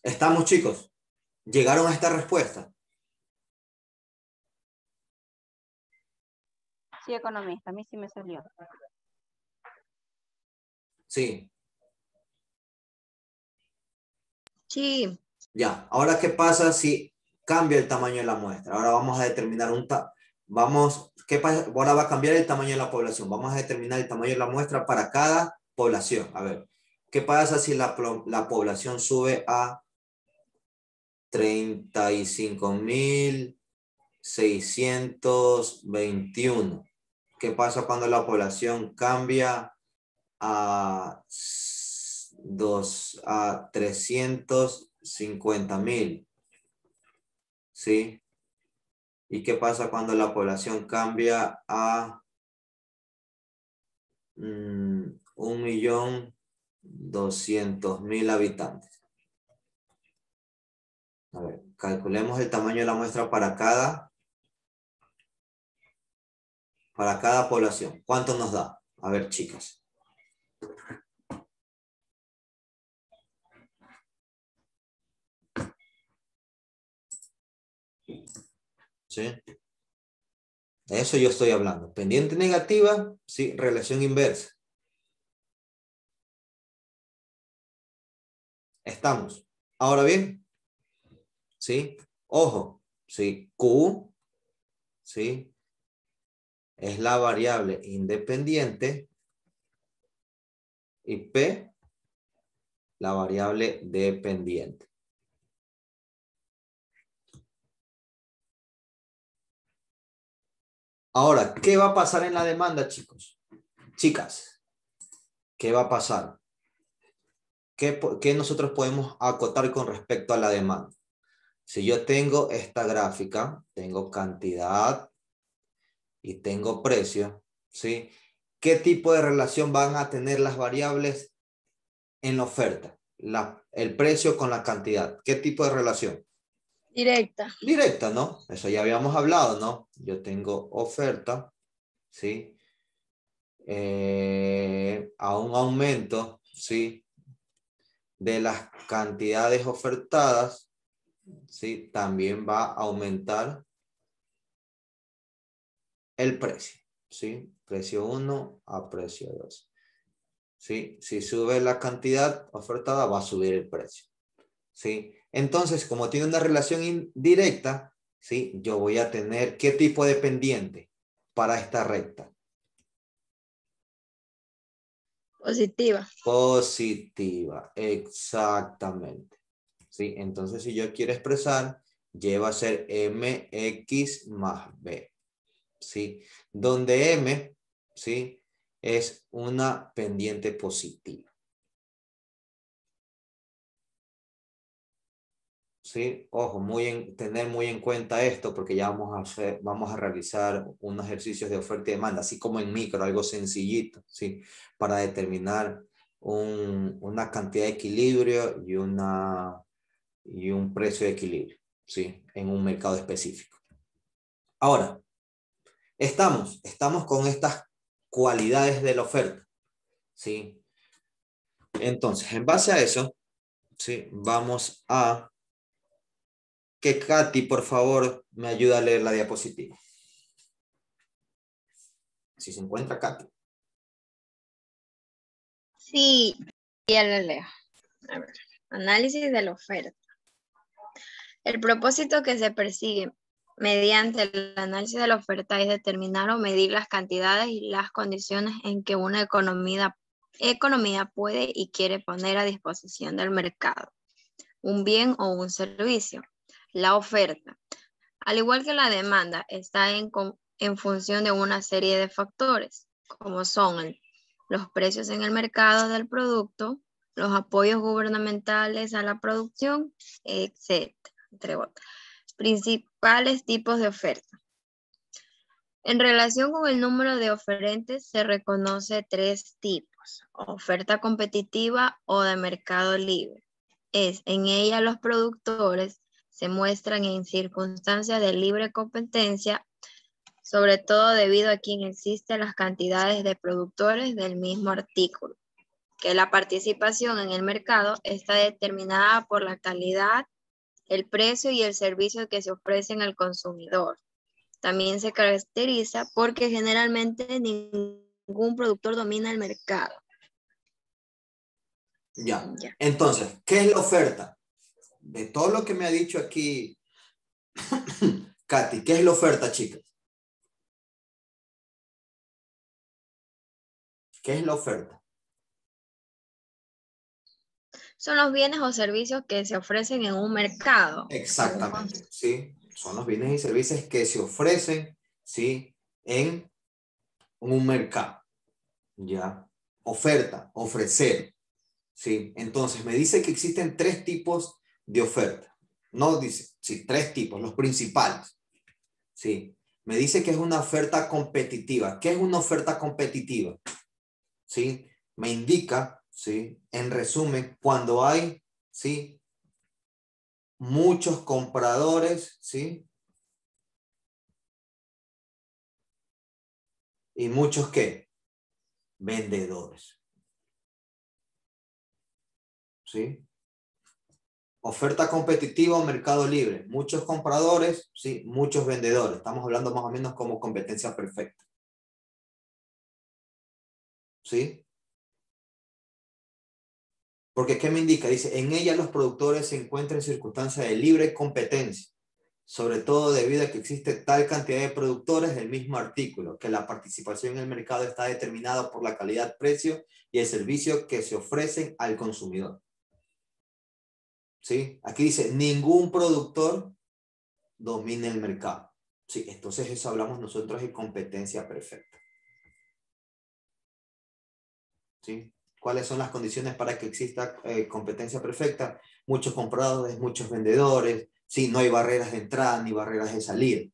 ¿Estamos, chicos? ¿Llegaron a esta respuesta? Sí, economista, a mí sí me salió. Sí. Sí. Ya. Ahora, ¿qué pasa si cambia el tamaño de la muestra? Ahora vamos a determinar ¿qué pasa? Ahora va a cambiar el tamaño de la población. Vamos a determinar el tamaño de la muestra para cada población. A ver, ¿qué pasa si la población sube a 35.000 621. ¿Qué pasa cuando la población cambia a 350,000? ¿Sí? ¿Y qué pasa cuando la población cambia a 1.200.000 habitantes? A ver, calculemos el tamaño de la muestra para cada población. ¿Cuánto nos da? A ver, chicas. ¿Sí? De eso yo estoy hablando. Pendiente negativa, sí, relación inversa. Estamos. Ahora bien, ¿sí? Ojo, ¿sí? Q, ¿sí? Es la variable independiente y P, la variable dependiente. Ahora, ¿qué va a pasar en la demanda, chicos? Chicas, ¿qué va a pasar? ¿Qué nosotros podemos acotar con respecto a la demanda? Si yo tengo esta gráfica, tengo cantidad y tengo precio, ¿sí? ¿Qué tipo de relación van a tener las variables en la oferta? El precio con la cantidad. ¿Qué tipo de relación? Directa. Directa, ¿no? Eso ya habíamos hablado, ¿no? Yo tengo oferta, ¿sí? A un aumento, ¿sí? De las cantidades ofertadas, ¿sí? También va a aumentar el precio, ¿sí? Precio 1 a precio 2. ¿Sí? Si sube la cantidad ofertada, va a subir el precio. ¿Sí? Entonces, como tiene una relación indirecta, ¿sí? Yo voy a tener ¿qué tipo de pendiente para esta recta? Positiva. Positiva, exactamente. ¿Sí? Entonces, si yo quiero expresar, lleva a ser mx más b. ¿Sí? Donde m, ¿sí? Es una pendiente positiva. ¿Sí? Ojo, tener muy en cuenta esto porque ya vamos a realizar unos ejercicios de oferta y demanda, así como en micro, algo sencillito, ¿sí? Para determinar una cantidad de equilibrio y un precio de equilibrio, ¿sí? En un mercado específico. Ahora, estamos con estas cualidades de la oferta, ¿sí? Entonces, en base a eso, ¿sí? Vamos a que Katy, por favor, me ayude a leer la diapositiva. Si se encuentra Katy. Sí, ya lo leo. A ver, análisis de la oferta. El propósito que se persigue mediante el análisis de la oferta es determinar o medir las cantidades y las condiciones en que una economía puede y quiere poner a disposición del mercado un bien o un servicio. La oferta, al igual que la demanda, está en función de una serie de factores, como son los precios en el mercado del producto, los apoyos gubernamentales a la producción, etc., entre otros. Principales tipos de oferta. En relación con el número de oferentes, se reconoce 3 tipos: oferta competitiva o de mercado libre. En ella los productores se muestran en circunstancias de libre competencia, sobre todo debido a que existen las cantidades de productores del mismo artículo, que la participación en el mercado está determinada por la calidad, el precio y el servicio que se ofrecen al consumidor. También se caracteriza porque generalmente ningún productor domina el mercado. Ya. Entonces, ¿qué es la oferta? De todo lo que me ha dicho aquí Katy, ¿qué es la oferta, chicas? ¿Qué es la oferta? Son los bienes o servicios que se ofrecen en un mercado. Exactamente, ¿sí? son los bienes y servicios que se ofrecen, ¿sí? En un mercado, ¿ya? Oferta, ofrecer, ¿sí? Entonces, me dice que existen 3 tipos de oferta. No dice, sí, 3 tipos, los principales, ¿sí? Me dice que es una oferta competitiva. ¿Qué es una oferta competitiva? ¿Sí? Me indica, ¿sí? En resumen, cuando hay, ¿sí? Muchos compradores, ¿sí? Y muchos, ¿qué? Vendedores, ¿sí? Oferta competitiva o mercado libre. Muchos compradores, ¿sí? Muchos vendedores. Estamos hablando más o menos como competencia perfecta, ¿sí? Porque, ¿qué me indica? Dice, en ella los productores se encuentran en circunstancias de libre competencia, sobre todo debido a que existe tal cantidad de productores del mismo artículo, que la participación en el mercado está determinada por la calidad, precio y el servicio que se ofrecen al consumidor. ¿Sí? Aquí dice, ningún productor domina el mercado. Sí, entonces eso hablamos nosotros de competencia perfecta. ¿Sí? ¿Cuáles son las condiciones para que exista competencia perfecta? Muchos compradores, muchos vendedores, ¿sí? No hay barreras de entrada ni barreras de salida,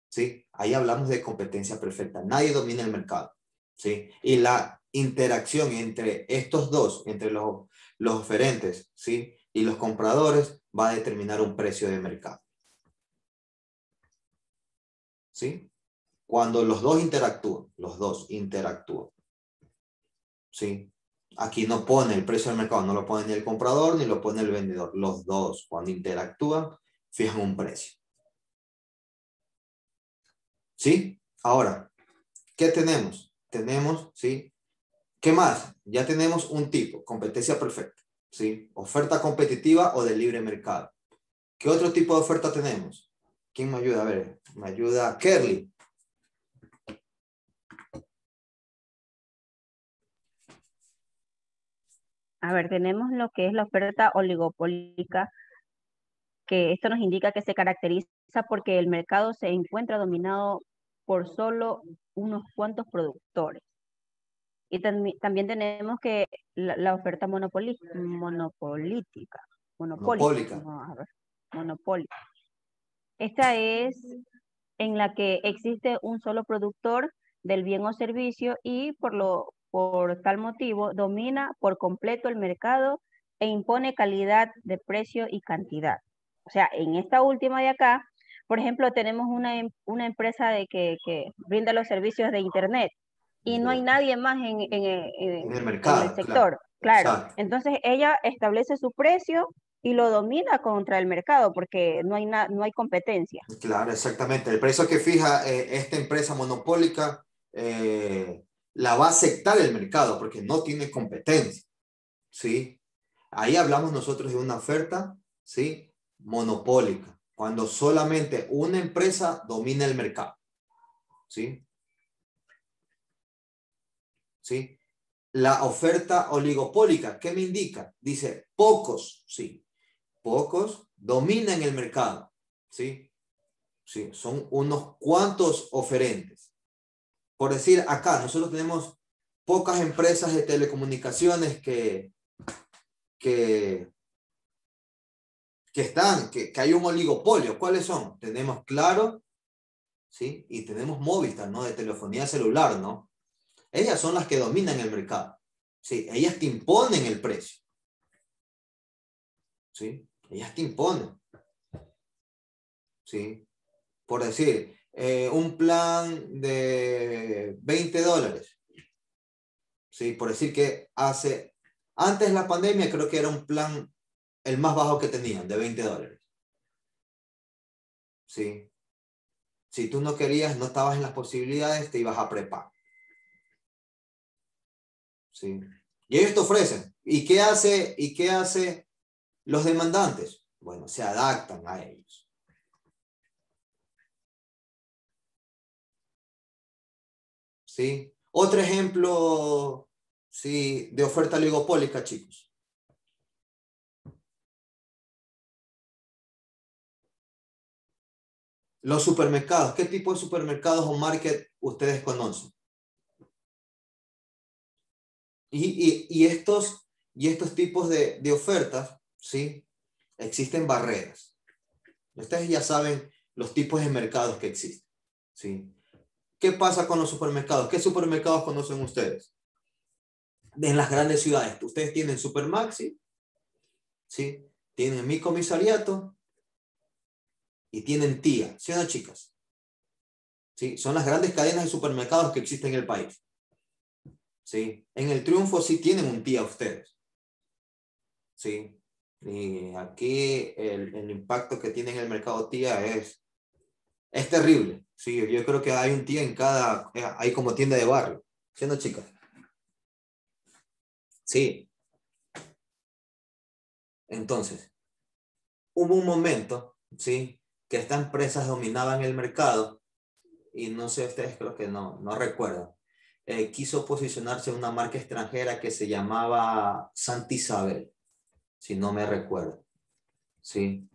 ¿sí? Ahí hablamos de competencia perfecta. Nadie domina el mercado, ¿sí? Y la interacción entre estos dos, entre los oferentes, ¿sí? Y los compradores, va a determinar un precio de mercado, ¿sí? Cuando los dos interactúan, ¿sí? Aquí no pone el precio del mercado, no lo pone ni el comprador ni lo pone el vendedor. Los dos, cuando interactúan, fijan un precio, ¿sí? Ahora, ¿qué tenemos? Tenemos, ¿sí? ¿Qué más? Ya tenemos un tipo, competencia perfecta, ¿sí? Oferta competitiva o de libre mercado. ¿Qué otro tipo de oferta tenemos? ¿Quién me ayuda? A ver, me ayuda Kerly. A ver, tenemos lo que es la oferta oligopólica, que esto nos indica que se caracteriza porque el mercado se encuentra dominado por solo unos cuantos productores. Y también tenemos que la oferta monopolítica, Monopólica. no, a ver, monopólica. Esta es en la que existe un solo productor del bien o servicio y por tal motivo domina por completo el mercado e impone calidad de precio y cantidad. O sea, en esta última de acá, por ejemplo, tenemos una empresa que brinda los servicios de Internet y no hay nadie más En el en el mercado, claro. sector, claro. Exacto. Entonces ella establece su precio y lo domina contra el mercado porque no hay competencia. Claro, exactamente. El precio que fija esta empresa monopólica la va a aceptar el mercado porque no tiene competencia, ¿sí? Ahí hablamos nosotros de una oferta, ¿sí? Monopólica, cuando solamente una empresa domina el mercado, ¿sí? ¿Sí? La oferta oligopólica, ¿qué me indica? Dice, pocos, sí, pocos dominan el mercado, ¿sí? Sí, son unos cuantos oferentes. Por decir, acá nosotros tenemos pocas empresas de telecomunicaciones que hay un oligopolio. ¿Cuáles son? Tenemos Claro, ¿sí? Y tenemos Movistar, ¿no? De telefonía celular, ¿no? Ellas son las que dominan el mercado, ¿sí? Ellas te imponen el precio, ¿sí? Ellas te imponen, ¿sí? Por decir, un plan de $20, ¿sí? Por decir que antes de la pandemia creo que era un plan el más bajo que tenían, de $20, ¿sí? Si tú no querías, no estabas en las posibilidades, te ibas a prepago, ¿sí? Y ellos te ofrecen. ¿Y qué hace los demandantes? Bueno, se adaptan a ellos. ¿Sí? Otro ejemplo, ¿sí? De oferta oligopólica, chicos. Los supermercados, ¿qué tipo de supermercados o market ustedes conocen? Y estos tipos de ofertas, ¿sí? Existen barreras. Ustedes ya saben los tipos de mercados que existen, ¿sí? ¿Qué pasa con los supermercados? ¿Qué supermercados conocen ustedes? En las grandes ciudades, ustedes tienen Supermaxi, ¿sí? Tienen Mi Comisariato y tienen Tía, ¿sí o no, chicas? ¿Sí? Son las grandes cadenas de supermercados que existen en el país. ¿Sí? En el Triunfo sí tienen un Tía ustedes. ¿Sí? Y aquí el impacto que tiene en el mercado Tía es terrible. ¿Sí? Yo creo que hay un Tía en cada, hay como tienda de barrio. ¿Sí o no, chicas? Sí. Entonces, hubo un momento, ¿sí? Que estas empresas dominaban el mercado y no sé, ustedes creo que no recuerdan. Quiso posicionarse una marca extranjera que se llamaba Santa Isabel, si no me recuerdo. ¿Sí?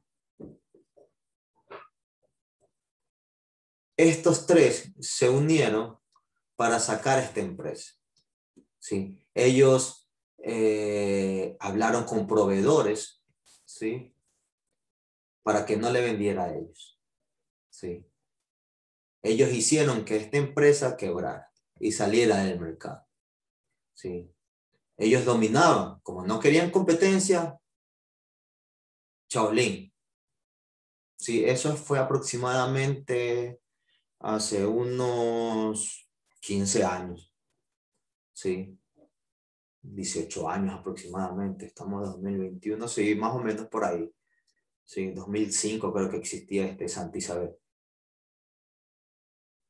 Estos tres se unieron para sacar esta empresa. ¿Sí? Ellos hablaron con proveedores, ¿sí? Para que no le vendiera a ellos. ¿Sí? Ellos hicieron que esta empresa quebrara y saliera del mercado. ¿Sí? Ellos dominaban. Como no querían competencia, Shaolin. Sí, eso fue aproximadamente hace unos 15 años. Sí, 18 años aproximadamente. Estamos en 2021, sí, más o menos por ahí. Sí, 2005 creo que existía este Santa Isabel.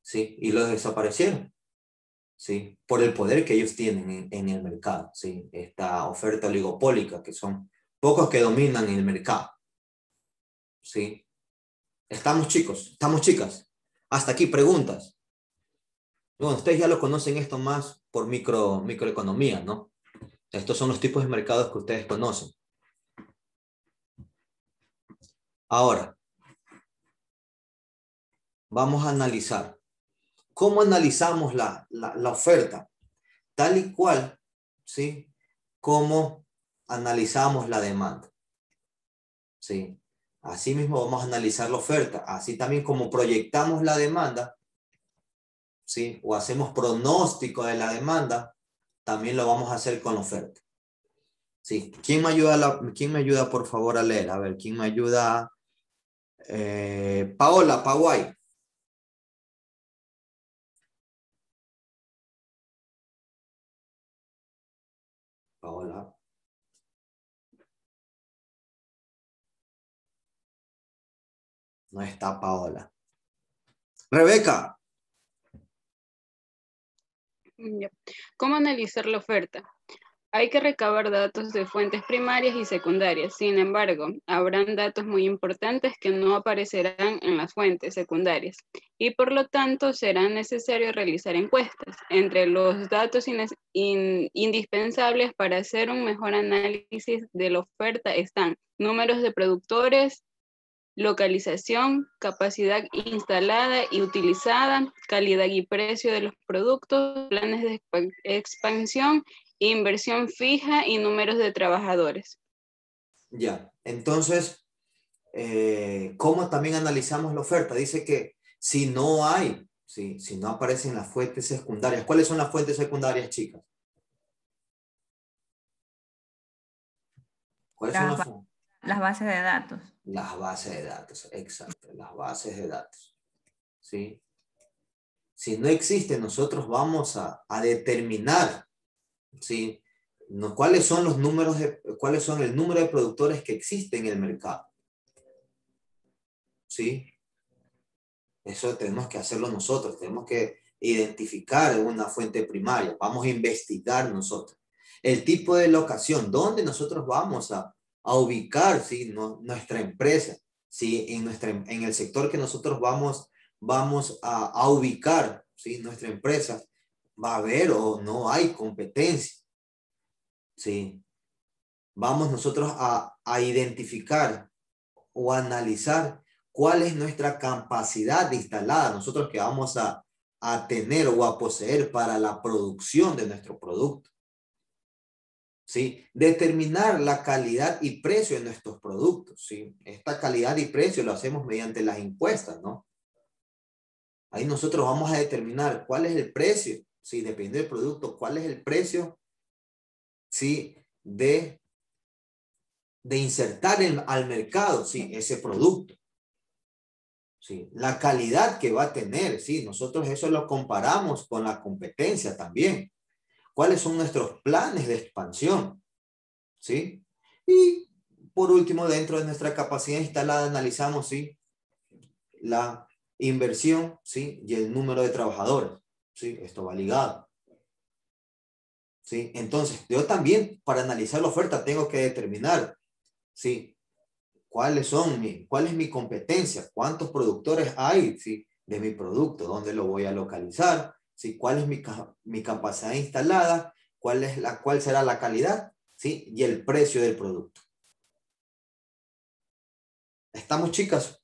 Sí, y los desaparecieron. Sí, por el poder que ellos tienen en el mercado. Sí, esta oferta oligopólica, que son pocos que dominan el mercado. Sí. Estamos chicos, estamos chicas. Hasta aquí preguntas. Bueno, ustedes ya lo conocen esto más por microeconomía, ¿no? Estos son los tipos de mercados que ustedes conocen. Ahora, vamos a analizar. ¿Cómo analizamos la oferta? Tal y cual, ¿sí? ¿Cómo analizamos la demanda? ¿Sí? Así mismo vamos a analizar la oferta. Así también como proyectamos la demanda, ¿sí? O hacemos pronóstico de la demanda, también lo vamos a hacer con la oferta. Sí. ¿Quién me ayuda por favor a leer? A ver, ¿quién me ayuda? Paola, Paguay. Paola. No está Paola. Rebeca. Ya. ¿Cómo analizar la oferta? Hay que recabar datos de fuentes primarias y secundarias. Sin embargo, habrán datos muy importantes que no aparecerán en las fuentes secundarias y por lo tanto será necesario realizar encuestas. Entre los datos indispensables para hacer un mejor análisis de la oferta están números de productores, localización, capacidad instalada y utilizada, calidad y precio de los productos, planes de expansión, inversión fija y números de trabajadores. Ya, entonces, ¿cómo también analizamos la oferta? Dice que si no hay, si no aparecen las fuentes secundarias. ¿Cuáles son las fuentes secundarias, chicas? ¿Cuáles son las fuentes? Las bases de datos. Las bases de datos, exacto, las bases de datos. ¿Sí? Si no existe, nosotros vamos a determinar, ¿sí? ¿Cuáles son los números cuáles son el número de productores que existen en el mercado? ¿Sí? Eso tenemos que hacerlo nosotros, tenemos que identificar una fuente primaria, vamos a investigar nosotros. El tipo de locación, ¿dónde nosotros vamos a ubicar, ¿sí? Nuestra empresa? ¿Sí? En el sector que nosotros vamos a ubicar, ¿sí? Nuestra empresa, ¿va a haber o no hay competencia? ¿Sí? Vamos nosotros a identificar o analizar cuál es nuestra capacidad instalada, nosotros que vamos a tener o a poseer para la producción de nuestro producto. ¿Sí? Determinar la calidad y precio de nuestros productos. ¿Sí? Esta calidad y precio lo hacemos mediante las encuestas, ¿no? Ahí nosotros vamos a determinar cuál es el precio, ¿sí? Depende del producto, cuál es el precio, ¿sí? de insertar al mercado, ¿sí? ese producto. ¿Sí? La calidad que va a tener, ¿sí? Nosotros eso lo comparamos con la competencia también. ¿Cuáles son nuestros planes de expansión? ¿Sí? Y por último, dentro de nuestra capacidad instalada, analizamos, ¿sí? la inversión, ¿sí? y el número de trabajadores. ¿Sí? Esto va ligado. ¿Sí? Entonces, yo también, para analizar la oferta, tengo que determinar, ¿sí? ¿Cuál es mi competencia? ¿Cuántos productores hay, ¿sí? de mi producto? ¿Dónde lo voy a localizar? ¿Sí? ¿Cuál es mi capacidad instalada? ¿Cuál será la calidad? ¿Sí? Y el precio del producto. ¿Estamos, chicas?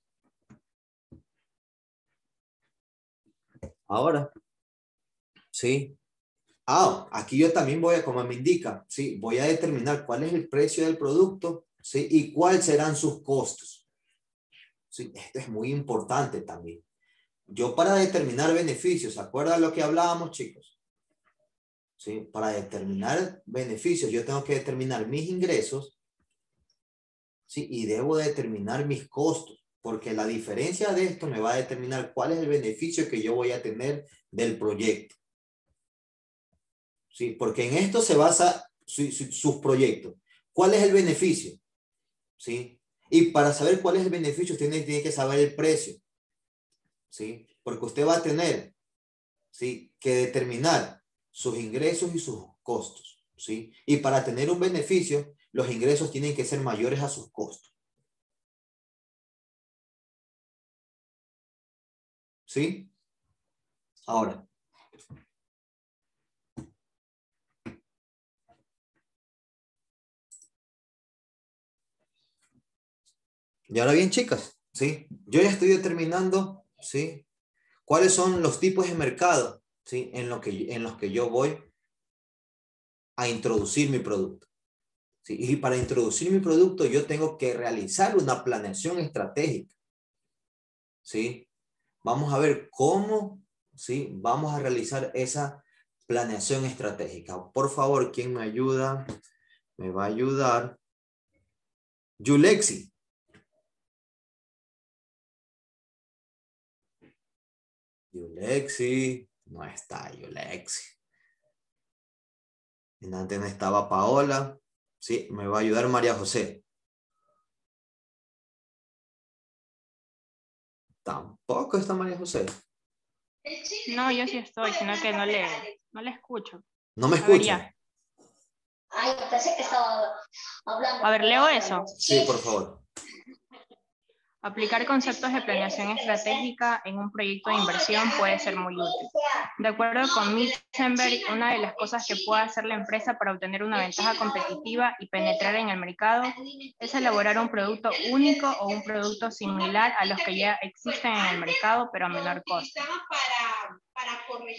Ahora. ¿Sí? Aquí yo también como me indica, ¿sí? Voy a determinar cuál es el precio del producto, ¿sí? Y cuáles serán sus costos. ¿Sí? Esto es muy importante también. Yo para determinar beneficios, ¿se acuerdan lo que hablábamos, chicos? ¿Sí? Para determinar beneficios, yo tengo que determinar mis ingresos, ¿sí? Y debo determinar mis costos, porque la diferencia de esto me va a determinar cuál es el beneficio que yo voy a tener del proyecto. ¿Sí? Porque en esto se basa sus proyectos. ¿Cuál es el beneficio? ¿Sí? Y para saber cuál es el beneficio, usted tiene que saber el precio. ¿Sí? Porque usted va a tener, ¿sí? que determinar sus ingresos y sus costos. ¿Sí? Y para tener un beneficio, los ingresos tienen que ser mayores a sus costos. ¿Sí? Ahora. Y ahora bien, chicas, ¿sí? Yo ya estoy determinando, ¿sí? ¿Cuáles son los tipos de mercado, ¿sí? en los que yo voy a introducir mi producto. ¿Sí? Y para introducir mi producto yo tengo que realizar una planeación estratégica. ¿Sí? Vamos a ver cómo, ¿sí? vamos a realizar esa planeación estratégica. Por favor, ¿quién me ayuda? Me va a ayudar Yulexi. Yulexi, no está Yulexi. En antes no estaba Paola. Sí, me va a ayudar María José. Tampoco está María José. No, yo sí estoy, sino que no le escucho. No me A ver, escucha. ya. Ay, pensé que estaba hablando. A ver, leo eso. Sí, por favor. Aplicar conceptos de planeación estratégica en un proyecto de inversión puede ser muy útil. De acuerdo con Mitzenberg, una de las cosas que puede hacer la empresa para obtener una ventaja competitiva y penetrar en el mercado es elaborar un producto único o un producto similar a los que ya existen en el mercado, pero a menor costo.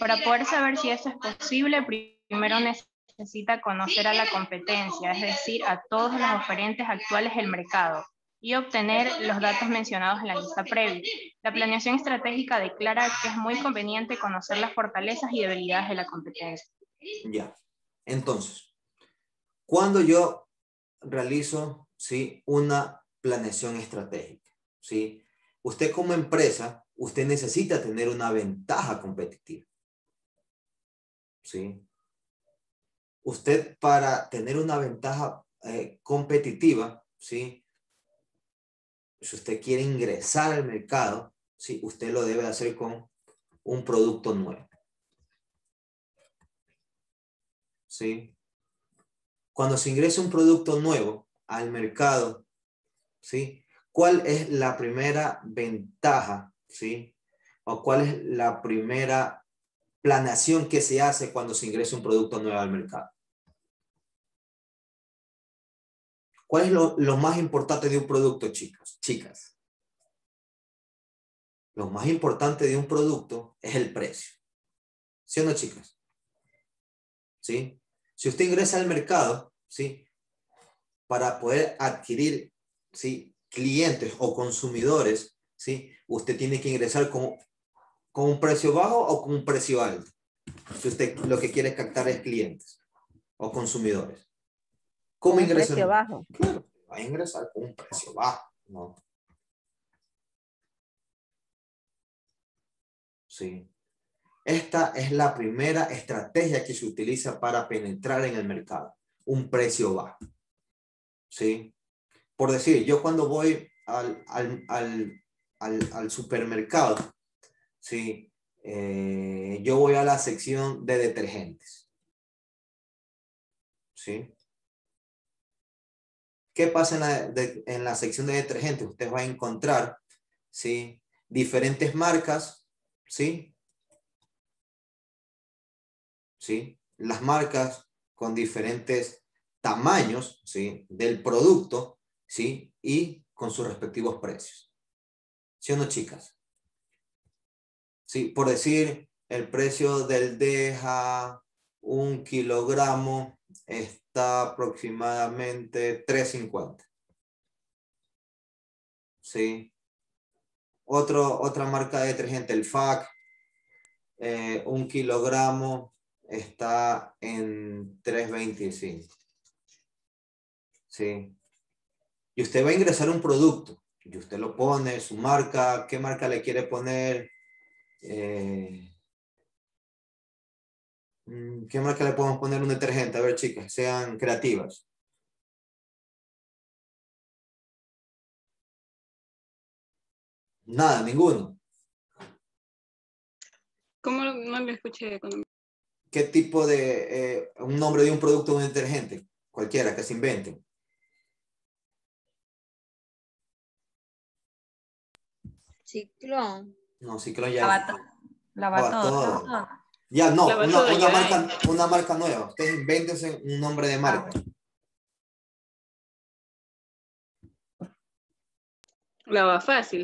Para poder saber si esto es posible, primero necesita conocer a la competencia, es decir, a todos los oferentes actuales del mercado, y obtener los datos mencionados en la lista previa. La planeación estratégica declara que es muy conveniente conocer las fortalezas y debilidades de la competencia. Ya. Entonces, cuando yo realizo, ¿sí? una planeación estratégica, ¿sí? Usted como empresa, usted necesita tener una ventaja competitiva. ¿Sí? Usted para tener una ventaja competitiva, ¿sí? Si usted quiere ingresar al mercado, ¿sí? Usted lo debe hacer con un producto nuevo. ¿Sí? Cuando se ingresa un producto nuevo al mercado, ¿sí? ¿Cuál es la primera ventaja, ¿sí? O cuál es la primera planeación que se hace cuando se ingresa un producto nuevo al mercado? ¿Cuál es lo más importante de un producto, chicos? Chicas. lo más importante de un producto es el precio. ¿Sí o no, chicas? ¿Sí? Si usted ingresa al mercado, ¿sí?, para poder adquirir, ¿sí?, clientes o consumidores, ¿sí?, usted tiene que ingresar con un precio bajo o con un precio alto. Si usted lo que quiere captar es clientes o consumidores. ¿Cómo Con un ingresa? precio bajo. Claro, va a ingresar con un precio bajo, ¿no? Sí. Esta es la primera estrategia que se utiliza para penetrar en el mercado. Un precio bajo. ¿Sí? Por decir, yo cuando voy al supermercado, ¿sí?, yo voy a la sección de detergentes. ¿Sí? ¿Qué pasa en la sección de detergentes? Usted va a encontrar, ¿sí?, diferentes marcas, ¿sí? ¿Sí? Las marcas con diferentes tamaños, ¿sí?, del producto, ¿sí?, y con sus respectivos precios. ¿Sí o no, chicas? Sí, por decir, el precio del Deja 1 kilogramo está aproximadamente $3.50. ¿Sí? Otra marca de detergente, el FAC, 1 kilogramo está en $3.25. ¿Sí? Y usted va a ingresar un producto y usted lo pone, su marca, ¿qué marca le quiere poner? ¿Qué marca le podemos poner un detergente? A ver, chicas, sean creativas. Nada, ninguno. ¿Cómo no le escuché? ¿Qué tipo de, un nombre de un producto de un detergente? Cualquiera, que se inventen. Ciclón. No, Ciclón ya. Lava todo. Ya, no, Lava todo ya, una marca nueva. Ustedes invéntense un nombre de marca. Lava fácil.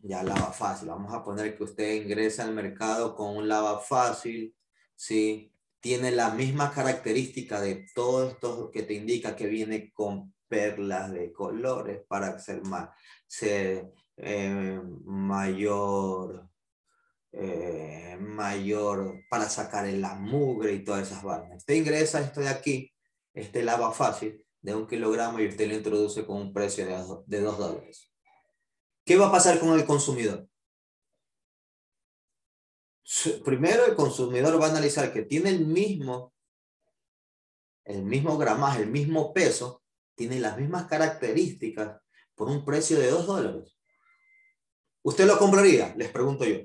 Ya, lava fácil. Vamos a poner que usted ingresa al mercado con un lava fácil, ¿sí? Tiene la misma característica de todo esto que te indica que viene con perlas de colores para ser mayor para sacar la mugre y todas esas vainas. Usted ingresa esto de aquí, este lava fácil de 1 kilogramo y usted lo introduce con un precio de $2. ¿Qué va a pasar con el consumidor? Primero el consumidor va a analizar que tiene el mismo gramaje, el mismo peso, tiene las mismas características por un precio de $2. ¿Usted lo compraría? Les pregunto yo.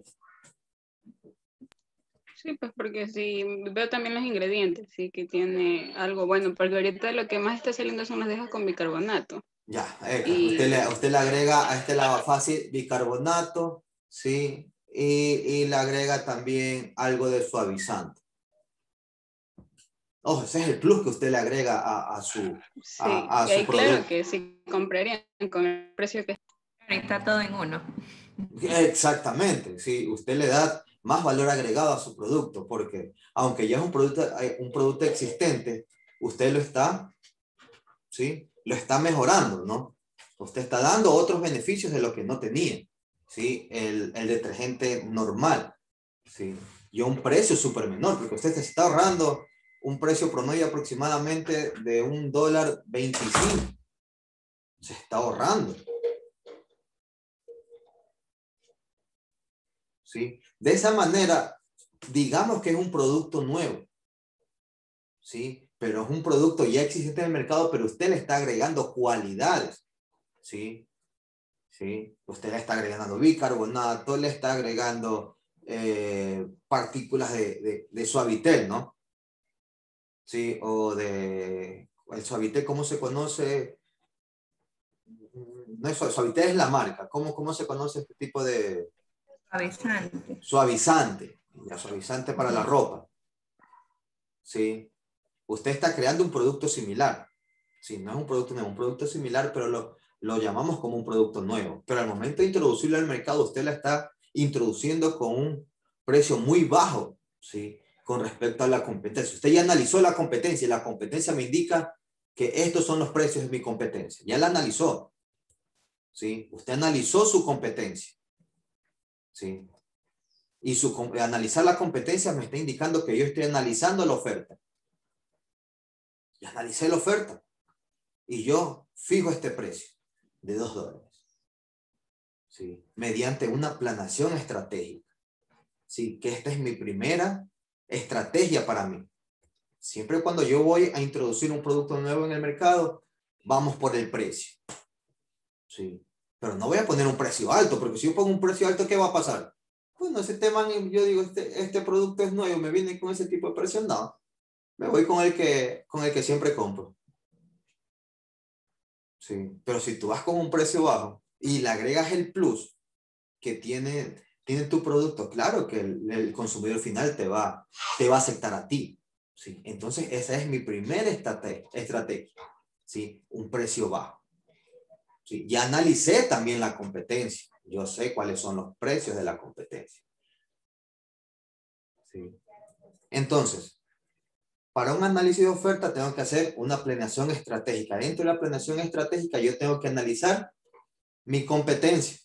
Sí, pues porque si veo también los ingredientes, sí que tiene algo bueno, porque ahorita lo que más está saliendo son las Dejas con bicarbonato. Ya, usted le agrega a este lava fácil bicarbonato, ¿sí? Y le agrega también algo de suavizante. Ojo, ese es el plus que usted le agrega a su y ahí producto. claro que sí comprarían con el precio que Está todo en uno. Exactamente, sí, usted le da más valor agregado a su producto, porque aunque ya es un producto existente, usted lo está, ¿sí?, lo está mejorando, ¿no? Usted está dando otros beneficios de lo que no tenía, ¿sí? El detergente normal, ¿sí? Y a un precio súper menor, porque usted se está ahorrando un precio promedio aproximadamente de $1.25. Se está ahorrando. ¿Sí? De esa manera, digamos que es un producto nuevo, ¿sí? Pero es un producto ya existente en el mercado, pero usted le está agregando cualidades, ¿sí? ¿Sí? Usted le está agregando bicarbonato, le está agregando partículas de Suavitel, ¿no? ¿Sí? O el Suavitel, ¿cómo se conoce? No es Suavitel, es la marca. ¿Cómo se conoce este tipo de...? Suavizante. Suavizante. Ya, suavizante para la ropa. ¿Sí? Usted está creando un producto similar. Sí, no es un producto nuevo, un producto similar, pero lo llamamos como un producto nuevo. Pero al momento de introducirlo al mercado, usted le está introduciendo con un precio muy bajo, ¿sí? Con respecto a la competencia. Usted ya analizó la competencia y la competencia me indica que estos son los precios de mi competencia. Ya la analizó, ¿sí? Usted analizó su competencia, ¿sí? Y analizar la competencia me está indicando que yo estoy analizando la oferta. Y analicé la oferta. Y yo fijo este precio de $2. ¿Sí? Mediante una planeación estratégica. ¿Sí? Que esta es mi primera estrategia para mí. Siempre cuando yo voy a introducir un producto nuevo en el mercado, vamos por el precio. ¿Sí? Pero no voy a poner un precio alto, porque si yo pongo un precio alto, ¿qué va a pasar? Bueno, ese tema, yo digo, este producto es nuevo, me viene con ese tipo de precio, no. Me voy con el que siempre compro. Sí. Pero si tú vas con un precio bajo y le agregas el plus que tiene tu producto, claro que el consumidor final te va a aceptar a ti. ¿Sí? Entonces, esa es mi primera estrategia. ¿Sí? Un precio bajo. ¿Sí? Ya analicé también la competencia. Yo sé cuáles son los precios de la competencia. ¿Sí? Entonces, para un análisis de oferta tengo que hacer una planeación estratégica. Dentro de la planeación estratégica yo tengo que analizar mi competencia.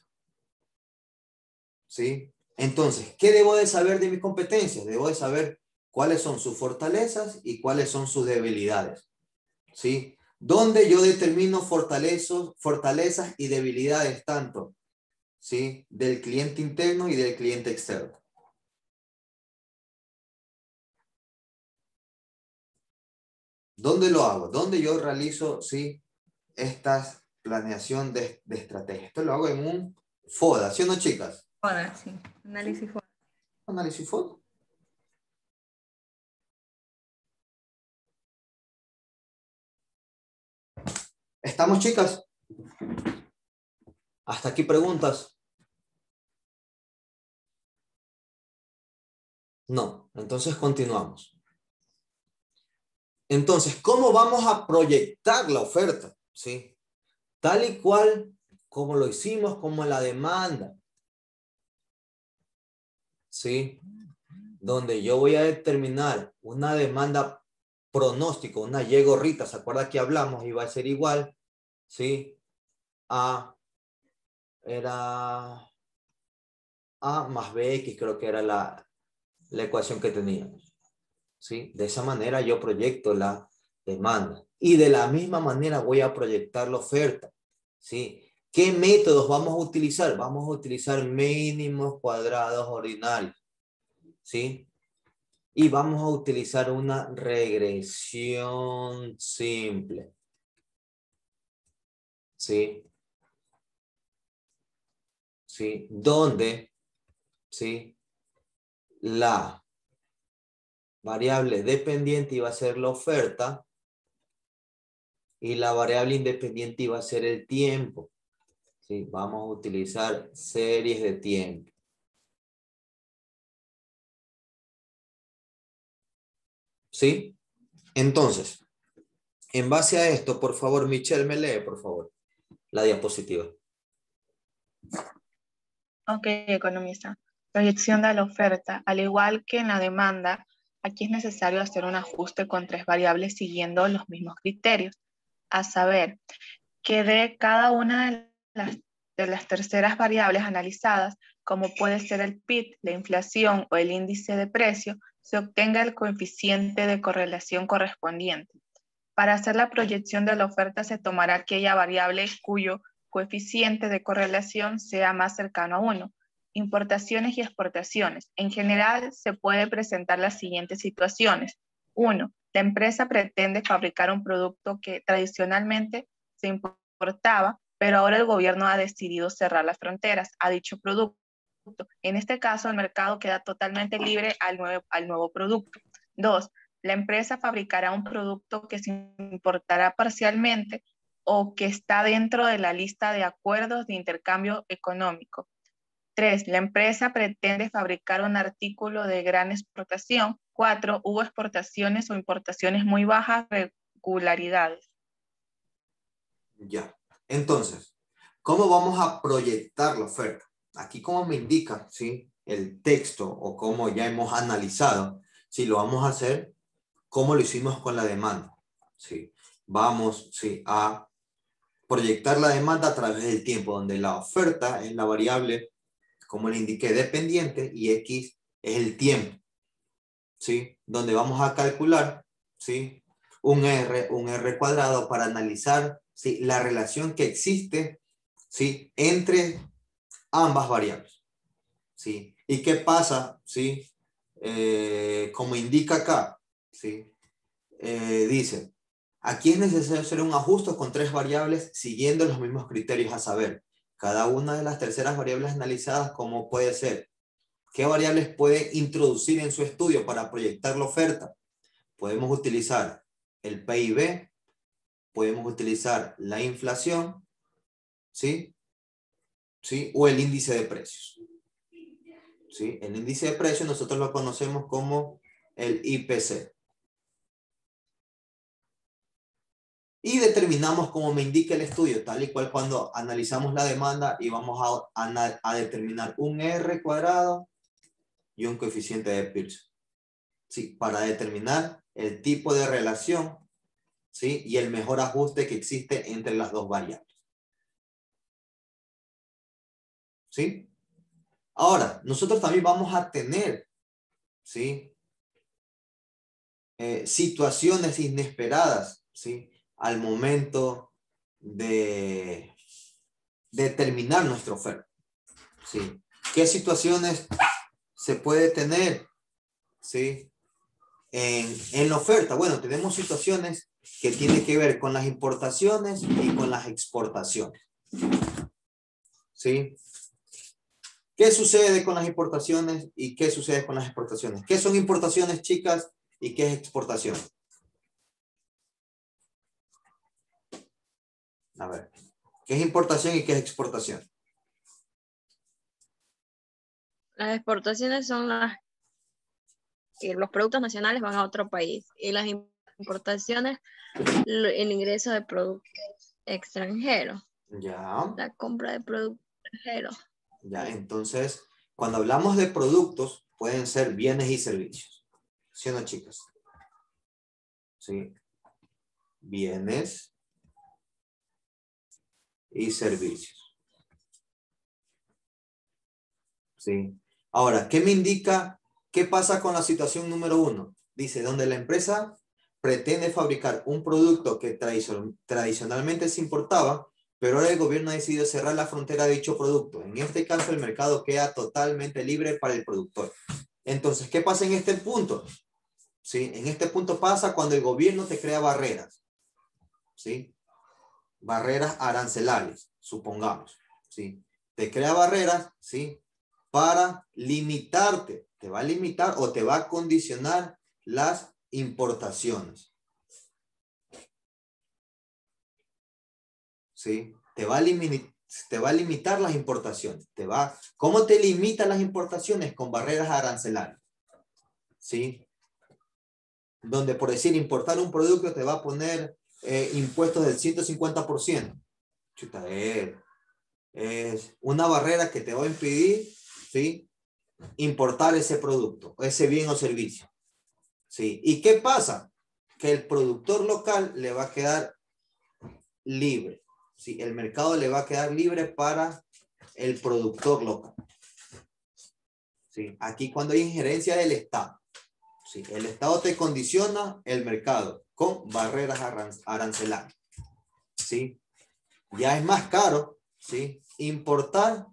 ¿Sí? Entonces, ¿qué debo de saber de mi competencia? Debo de saber cuáles son sus fortalezas y cuáles son sus debilidades. ¿Sí? Donde yo determino fortalezas y debilidades tanto, ¿sí? Del cliente interno y del cliente externo. ¿Dónde lo hago? ¿Dónde yo realizo, sí, esta planeación de estrategia? Esto lo hago en un FODA, ¿sí o no, chicas? FODA, sí. Análisis FODA. Análisis FODA. ¿Estamos, chicas? ¿Hasta aquí preguntas? No. Entonces continuamos. Entonces, ¿cómo vamos a proyectar la oferta? ¿Sí? Tal y cual como lo hicimos, como la demanda. ¿Sí? Donde yo voy a determinar una demanda pronóstico, una Y gorrita, ¿se acuerda que hablamos? Iba a ser igual, ¿sí? Era A más BX, creo que era la ecuación que teníamos, ¿sí? De esa manera yo proyecto la demanda. Y de la misma manera voy a proyectar la oferta, ¿sí? ¿Qué métodos vamos a utilizar? Vamos a utilizar mínimos cuadrados ordinarios, ¿sí? Y vamos a utilizar una regresión simple, ¿sí? ¿Sí? Donde, ¿sí? La variable dependiente iba a ser la oferta y la variable independiente iba a ser el tiempo, ¿sí? Vamos a utilizar series de tiempo. ¿Sí? Entonces, en base a esto, por favor, Michelle, me lee, por favor, la diapositiva. Ok, economista. Proyección de la oferta. Al igual que en la demanda, aquí es necesario hacer un ajuste con 3 variables siguiendo los mismos criterios. A saber, que de cada una de las terceras variables analizadas, como puede ser el PIB, la inflación o el índice de precio, se obtenga el coeficiente de correlación correspondiente. Para hacer la proyección de la oferta se tomará aquella variable cuyo coeficiente de correlación sea más cercano a 1. Importaciones y exportaciones. En general, se puede presentar las siguientes situaciones. 1. La empresa pretende fabricar un producto que tradicionalmente se importaba, pero ahora el gobierno ha decidido cerrar las fronteras a dicho producto. En este caso, el mercado queda totalmente libre al nuevo producto. 2. La empresa fabricará un producto que se importará parcialmente o que está dentro de la lista de acuerdos de intercambio económico. 3. La empresa pretende fabricar un artículo de gran exportación. 4. Hubo exportaciones o importaciones muy bajas regularidades. Ya. Entonces, ¿cómo vamos a proyectar la oferta? aquí como me indica, ¿sí? El texto o como ya hemos analizado, si lo vamos a hacer, como lo hicimos con la demanda, ¿sí? Vamos, ¿sí? A proyectar la demanda a través del tiempo, donde la oferta es la variable, como le indiqué, dependiente, y X es el tiempo, ¿sí? Donde vamos a calcular, ¿sí? Un R cuadrado para analizar, ¿sí? La relación que existe, ¿sí? Entre ambas variables, ¿sí? ¿Y qué pasa, ¿sí? Como indica acá, ¿sí? Dice, aquí es necesario hacer un ajuste con 3 variables siguiendo los mismos criterios, a saber, cada una de las terceras variables analizadas, ¿cómo puede ser? ¿Qué variables puede introducir en su estudio para proyectar la oferta? Podemos utilizar el PIB, podemos utilizar la inflación, ¿sí? ¿Sí? O el índice de precios. ¿Sí? El índice de precios nosotros lo conocemos como el IPC. Y determinamos como me indica el estudio, tal y cual cuando analizamos la demanda y vamos a determinar un R cuadrado y un coeficiente de Pearson. ¿Sí? Para determinar el tipo de relación, ¿sí? Y el mejor ajuste que existe entre las dos variables. ¿Sí? Ahora, nosotros también vamos a tener, ¿sí? Situaciones inesperadas, ¿sí? Al momento de determinar nuestra oferta, ¿sí? ¿Qué situaciones se puede tener, ¿sí? En la oferta? Bueno, tenemos situaciones que tienen que ver con las importaciones y con las exportaciones, ¿sí? ¿Qué sucede con las importaciones y qué sucede con las exportaciones? ¿Qué son importaciones, chicas, y qué es exportación? A ver, ¿qué es importación y qué es exportación? Las exportaciones son las que los productos nacionales van a otro país y las importaciones, el ingreso de productos extranjeros, Ya, la compra de productos extranjeros. ya, entonces, cuando hablamos de productos, pueden ser bienes y servicios. ¿Sí o no, chicas? Sí. Bienes y servicios. ¿Sí? Ahora, ¿qué me indica? ¿Qué pasa con la situación número 1? Dice, donde la empresa pretende fabricar un producto que tradicionalmente se importaba, pero ahora el gobierno ha decidido cerrar la frontera de dicho producto. En este caso, el mercado queda totalmente libre para el productor. Entonces, ¿qué pasa en este punto? ¿Sí? En este punto pasa cuando el gobierno te crea barreras, ¿sí? Barreras arancelarias, supongamos, ¿sí? Te crea barreras, ¿sí? Para limitarte, te va a limitar o te va a condicionar las importaciones, ¿sí? Te va a limitar las importaciones. ¿Cómo te limita las importaciones? Con barreras arancelarias, ¿sí? Donde por decir importar un producto te va a poner impuestos del 150%. Chuta, es una barrera que te va a impedir, ¿sí? Importar ese producto, ese bien o servicio, ¿sí? ¿Y qué pasa? Que el productor local le va a quedar libre, ¿sí? El mercado le va a quedar libre para el productor local, ¿sí? Aquí cuando hay injerencia del Estado, ¿sí? El Estado te condiciona el mercado con barreras arancelarias, ¿sí? Ya es más caro, ¿sí? Importar,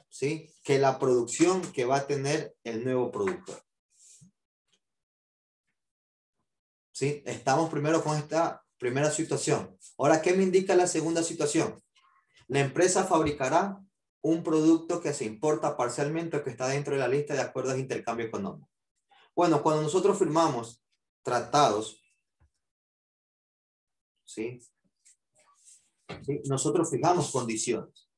¿sí? Que la producción que va a tener el nuevo productor. ¿Sí? Estamos primero con esta primera situación. Ahora, ¿qué me indica la segunda situación? La empresa fabricará un producto que se importa parcialmente o que está dentro de la lista de acuerdos de intercambio económico. Bueno, cuando nosotros firmamos tratados, ¿sí? ¿Sí? Nosotros fijamos condiciones.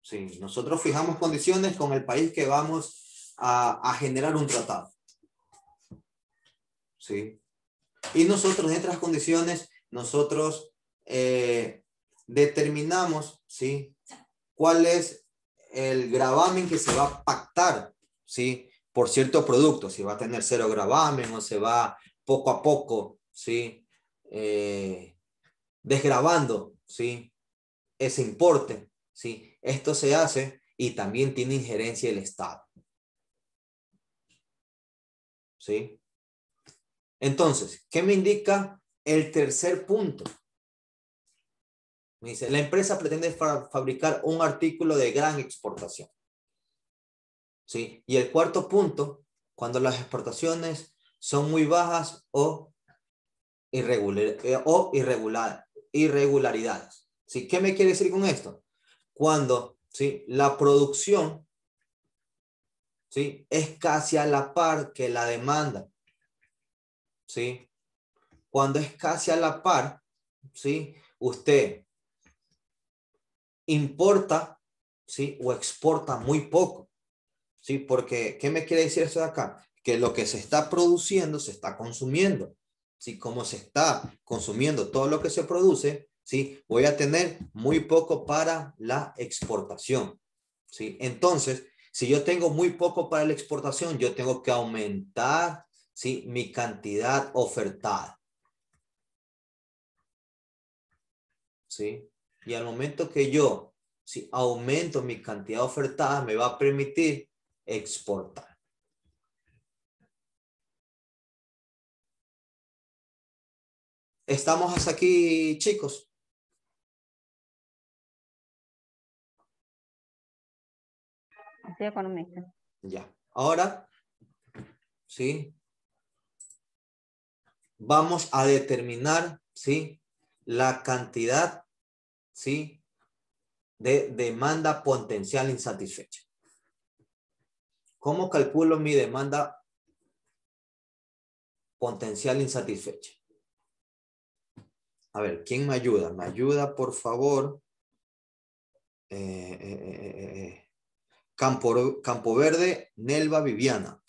Sí, nosotros fijamos condiciones con el país que vamos a generar un tratado. ¿Sí? Y nosotros, dentro de las condiciones, nosotros determinamos, ¿sí?, cuál es el gravamen que se va a pactar, ¿sí?, por cierto producto, si va a tener 0 gravamen o se va poco a poco, ¿sí?, desgravando, ¿sí?, ese importe, ¿sí? Esto se hace y también tiene injerencia el Estado, ¿sí? Entonces, ¿qué me indica el tercer punto? Me dice, la empresa pretende fabricar un artículo de gran exportación, ¿sí? Y el cuarto punto, cuando las exportaciones son muy bajas o irregularidades, ¿sí? ¿Qué me quiere decir con esto? Cuando, ¿sí?, la producción, ¿sí?, es casi a la par que la demanda, ¿sí? Cuando es casi a la par, ¿sí?, usted importa, ¿sí?, o exporta muy poco, ¿sí? Porque, ¿qué me quiere decir eso de acá? Que lo que se está produciendo se está consumiendo, ¿sí? Como se está consumiendo todo lo que se produce, ¿sí?, voy a tener muy poco para la exportación, ¿sí? Entonces, si yo tengo muy poco para la exportación, yo tengo que aumentar, ¿sí?, mi cantidad ofertada, ¿sí? Y al momento que yo, si aumento mi cantidad ofertada, me va a permitir exportar. ¿Estamos hasta aquí, chicos? Soy economista. Ya. Ahora, ¿sí?, vamos a determinar, ¿sí?, la cantidad, ¿sí?, de demanda potencial insatisfecha. ¿Cómo calculo mi demanda potencial insatisfecha? A ver, ¿quién me ayuda? Me ayuda, por favor. Campo Verde, Nelva Viviana.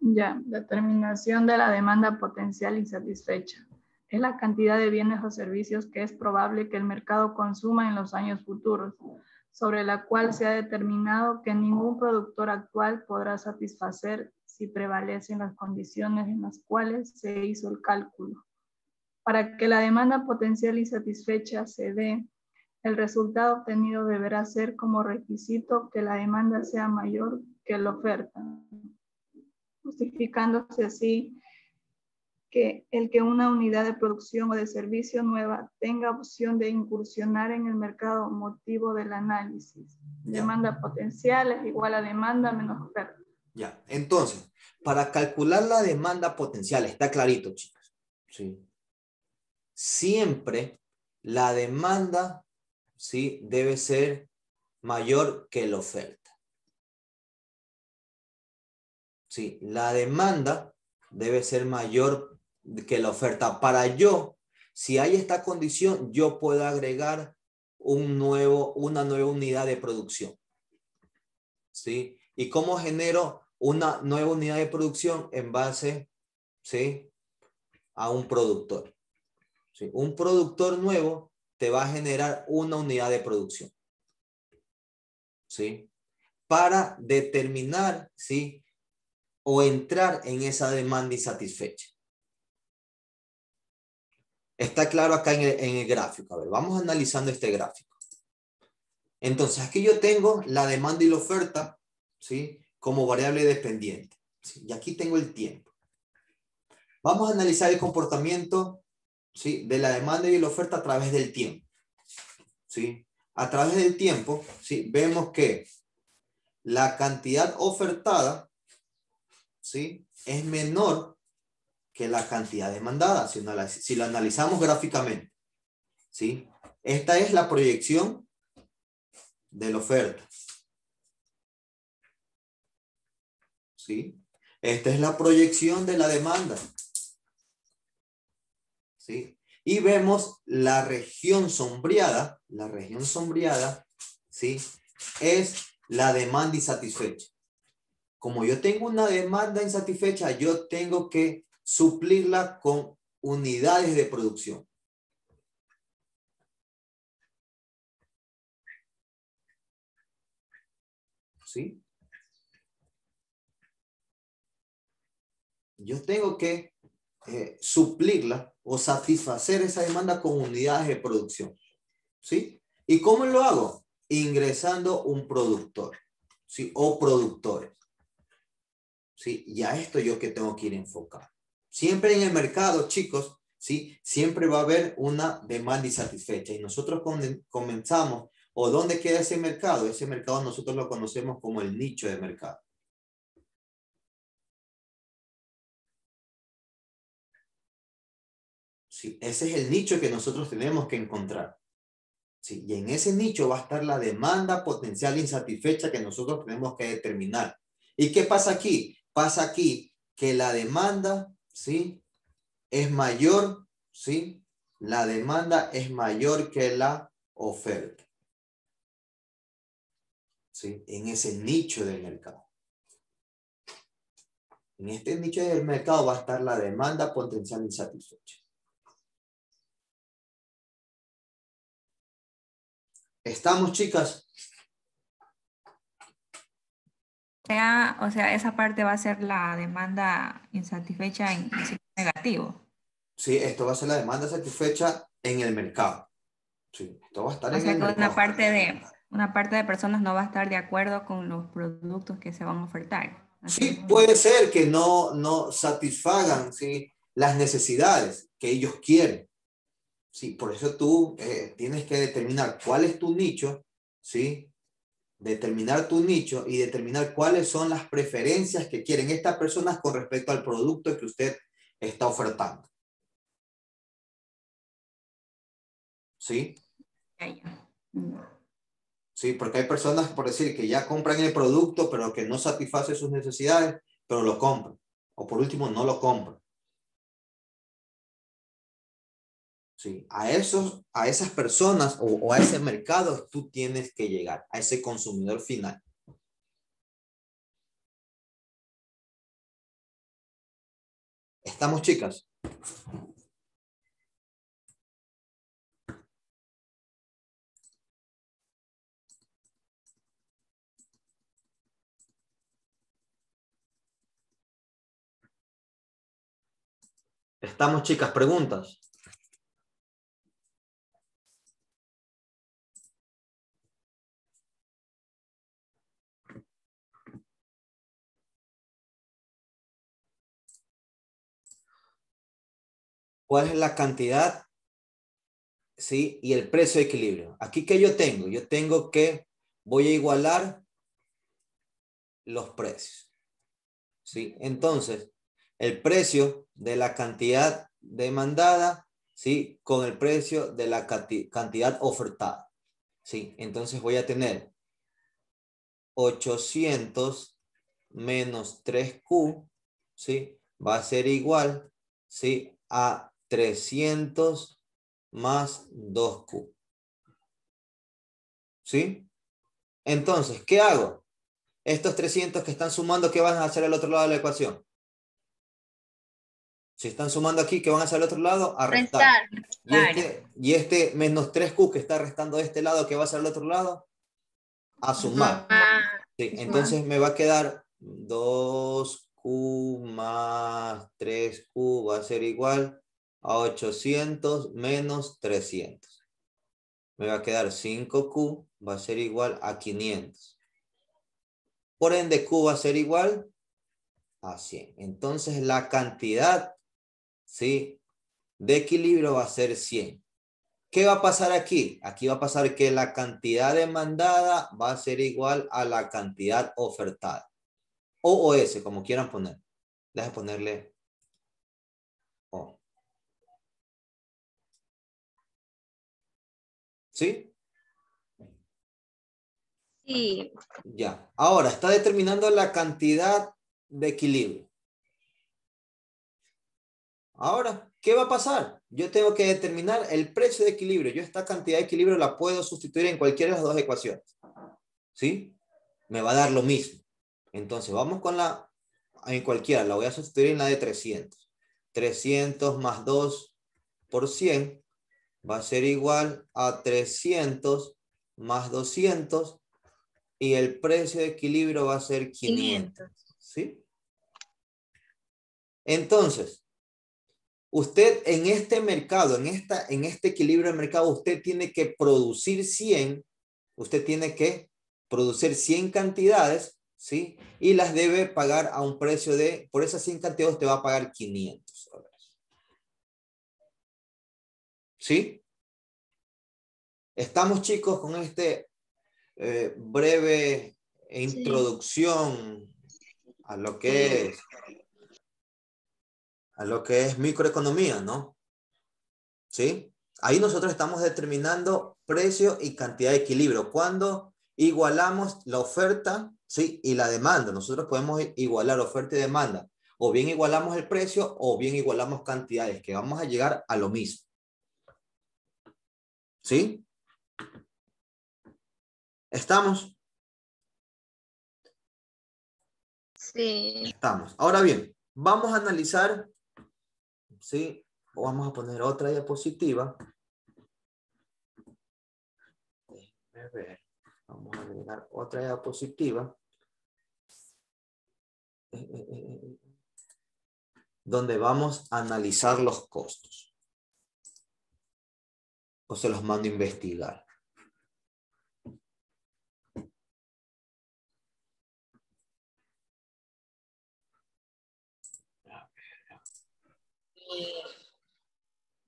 Ya, determinación de la demanda potencial insatisfecha. Es la cantidad de bienes o servicios que es probable que el mercado consuma en los años futuros, sobre la cual se ha determinado que ningún productor actual podrá satisfacer si prevalecen las condiciones en las cuales se hizo el cálculo. Para que la demanda potencial insatisfecha se dé, el resultado obtenido deberá ser como requisito que la demanda sea mayor que la oferta, justificándose así que el que una unidad de producción o de servicio nueva tenga opción de incursionar en el mercado motivo del análisis. Ya. Demanda potencial es igual a demanda menos oferta. Ya, entonces, para calcular la demanda potencial, está clarito, chicos, ¿sí? Siempre la demanda, ¿sí?, debe ser mayor que la oferta. Sí, la demanda debe ser mayor que la oferta. Para yo, si hay esta condición, yo puedo agregar una nueva unidad de producción, ¿sí? ¿Y cómo genero una nueva unidad de producción? En base, ¿sí?, a un productor, ¿sí? Un productor nuevo te va a generar una unidad de producción, ¿sí?, para determinar, ¿sí?, o entrar en esa demanda insatisfecha. Está claro acá en el gráfico. A ver, vamos analizando este gráfico. Entonces, aquí yo tengo la demanda y la oferta, ¿sí?, como variable dependiente, ¿sí? Y aquí tengo el tiempo. Vamos a analizar el comportamiento, ¿sí?, de la demanda y la oferta a través del tiempo, ¿sí? A través del tiempo, ¿sí?, vemos que la cantidad ofertada, ¿sí?, es menor que la cantidad demandada, si lo analizamos gráficamente, ¿sí? Esta es la proyección de la oferta, ¿sí? Esta es la proyección de la demanda, ¿sí? Y vemos la región sombreada, ¿sí?, es la demanda insatisfecha. Como yo tengo una demanda insatisfecha, yo tengo que suplirla con unidades de producción, ¿sí? Yo tengo que suplirla o satisfacer esa demanda con unidades de producción, ¿sí? ¿Y cómo lo hago? Ingresando un productor, ¿sí? O productores, ¿sí? Y a esto yo que tengo que ir enfocado. Siempre en el mercado, chicos, ¿sí? Siempre va a haber una demanda insatisfecha y nosotros comenzamos, ¿o dónde queda ese mercado? Ese mercado nosotros lo conocemos como el nicho de mercado. Sí, ese es el nicho que nosotros tenemos que encontrar. Sí, y en ese nicho va a estar la demanda potencial insatisfecha que nosotros tenemos que determinar. ¿Y qué pasa aquí? Pasa aquí que la demanda, ¿sí? Es mayor, ¿sí? La demanda es mayor que la oferta. ¿Sí? En ese nicho del mercado. En este nicho del mercado va a estar la demanda potencial insatisfecha. ¿Estamos, chicas? O sea, esa parte va a ser la demanda insatisfecha en signo negativo. Sí, esto va a ser la demanda satisfecha en el mercado. Sí, esto va a estar O en sea, el que mercado. una parte de personas no va a estar de acuerdo con los productos que se van a ofertar. Sí, puede ser que no satisfagan, ¿sí? Las necesidades que ellos quieren. Sí, por eso tú tienes que determinar cuál es tu nicho, ¿sí? Determinar tu nicho y determinar cuáles son las preferencias que quieren estas personas con respecto al producto que usted está ofertando. ¿Sí? Sí, porque hay personas, por decir, que ya compran el producto, pero que no satisface sus necesidades, pero lo compran. O por último, no lo compran. Sí, a esas personas o a ese mercado tú tienes que llegar, a ese consumidor final. ¿Estamos, chicas? ¿Estamos, chicas? ¿Preguntas? ¿Cuál es la cantidad? ¿Sí? Y el precio de equilibrio. Aquí, ¿qué yo tengo? Yo tengo que voy a igualar los precios. ¿Sí? Entonces, el precio de la cantidad demandada, ¿sí? Con el precio de la cantidad ofertada. ¿Sí? Entonces voy a tener 800 menos 3Q, ¿sí? Va a ser igual, ¿sí? A 300 más 2Q. ¿Sí? Entonces, ¿qué hago? Estos 300 que están sumando, ¿qué van a hacer al otro lado de la ecuación? Si están sumando aquí, ¿qué van a hacer al otro lado? A restar. Y este menos 3Q que está restando de este lado, ¿qué va a hacer al otro lado? A sumar. Sí, entonces me va a quedar 2Q más 3Q va a ser igual a 800 menos 300. Me va a quedar 5Q va a ser igual a 500. Por ende, Q va a ser igual a 100. Entonces la cantidad, ¿sí? De equilibrio va a ser 100. ¿Qué va a pasar aquí? Aquí va a pasar que la cantidad demandada va a ser igual a la cantidad ofertada. O OS, como quieran poner. Deja ponerle O. ¿Sí? Sí. Ya. Ahora, está determinando la cantidad de equilibrio. Ahora, ¿qué va a pasar? Yo tengo que determinar el precio de equilibrio. Yo esta cantidad de equilibrio la puedo sustituir en cualquiera de las dos ecuaciones. ¿Sí? Me va a dar lo mismo. Entonces, vamos con en cualquiera. La voy a sustituir en la de 300. 300 más 2 por 100 va a ser igual a 300 más 200 y el precio de equilibrio va a ser 500. ¿Sí? Entonces, usted en este mercado, en este equilibrio de mercado, usted tiene que producir 100, usted tiene que producir 100 cantidades, ¿sí? Y las debe pagar a un precio de, por esas 100 cantidades usted va a pagar 500 dólares. ¿Sí? Estamos, chicos, con este breve introducción a lo que es microeconomía, ¿no? ¿Sí? Ahí nosotros estamos determinando precio y cantidad de equilibrio. Cuando igualamos la oferta, ¿sí? Y la demanda. Nosotros podemos igualar oferta y demanda. O bien igualamos el precio o bien igualamos cantidades, que vamos a llegar a lo mismo. ¿Sí? ¿Estamos? Sí. Estamos. Ahora bien, vamos a analizar, ¿sí? Vamos a poner otra diapositiva. Déjame ver. Vamos a agregar otra diapositiva. Donde vamos a analizar los costos. O se los mando a investigar.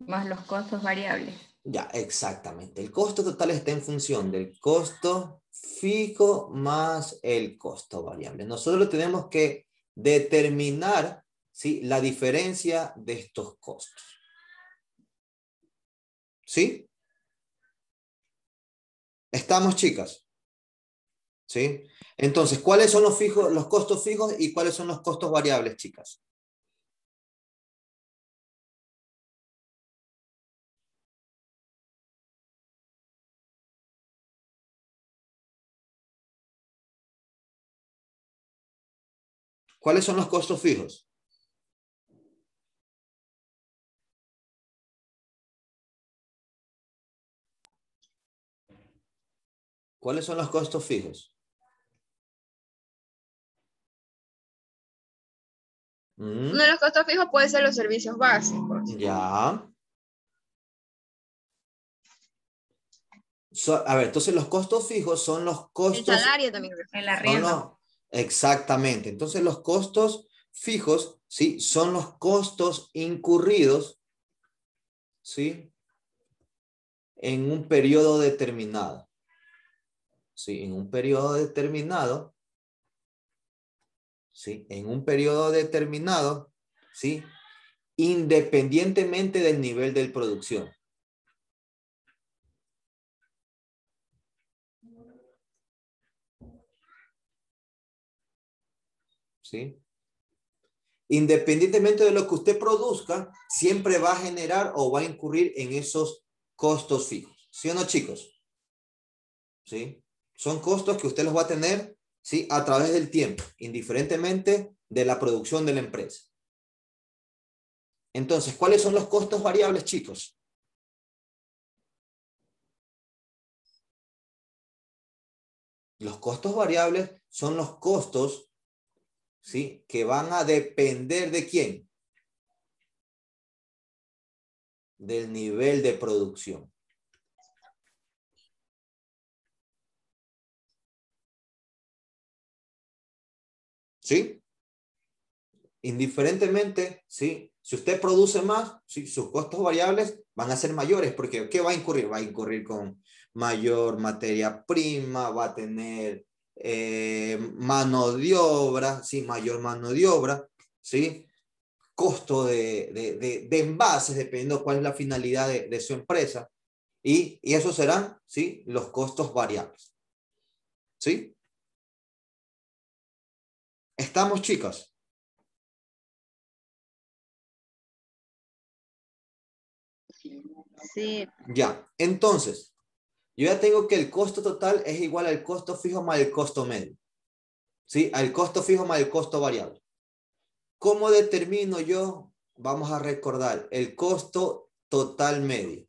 Más los costos variables. Ya, exactamente. El costo total está en función del costo fijo más el costo variable. Nosotros tenemos que determinar, ¿sí?, la diferencia de estos costos. ¿Sí? ¿Estamos, chicas? ¿Sí? Entonces, ¿cuáles son los costos fijos y cuáles son los costos variables, chicas? ¿Cuáles son los costos fijos? ¿Cuáles son los costos fijos? Uno de los costos fijos puede ser los servicios básicos. Ya. A ver, entonces los costos fijos son los costos. El salario también. El arriendo. Exactamente. Entonces los costos fijos, ¿sí?, son los costos incurridos, ¿sí?, en un periodo determinado. ¿Sí? En un periodo determinado. ¿Sí? En un periodo determinado, ¿sí?, independientemente del nivel de producción. ¿Sí? Independientemente de lo que usted produzca, siempre va a generar o va a incurrir en esos costos fijos. ¿Sí o no, chicos? ¿Sí? Son costos que usted los va a tener, ¿sí?, a través del tiempo, indiferentemente de la producción de la empresa. Entonces, ¿cuáles son los costos variables, chicos? Los costos variables son los costos, ¿sí?, que van a depender ¿de quién? Del nivel de producción. ¿Sí? Indiferentemente, ¿sí?, si usted produce más, ¿sí?, sus costos variables van a ser mayores, porque ¿qué va a incurrir? Va a incurrir con mayor materia prima, va a tener mano de obra, ¿sí?, mayor mano de obra, ¿sí?, costo de envases, dependiendo cuál es la finalidad de su empresa, y esos serán, ¿sí?, los costos variables. ¿Sí? ¿Estamos, chicas? Sí. Ya, entonces, yo ya tengo que el costo total es igual al costo fijo más el costo medio. ¿Sí? Al costo fijo más el costo variable. ¿Cómo determino yo? Vamos a recordar el costo total medio.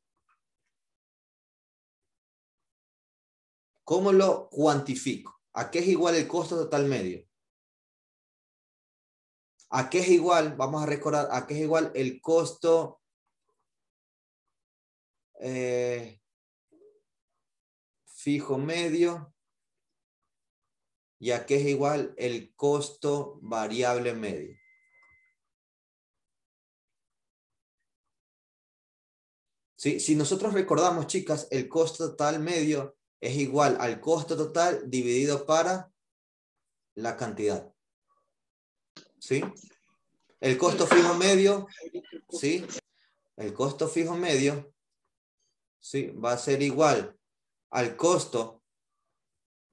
¿Cómo lo cuantifico? ¿A qué es igual el costo total medio? ¿A qué es igual? Vamos a recordar, ¿a qué es igual el costo fijo medio? ¿Y a qué es igual el costo variable medio? ¿Sí? Si nosotros recordamos, chicas, el costo total medio es igual al costo total dividido para la cantidad. ¿Sí? El costo fijo medio, ¿sí? El costo fijo medio, ¿sí? Va a ser igual al costo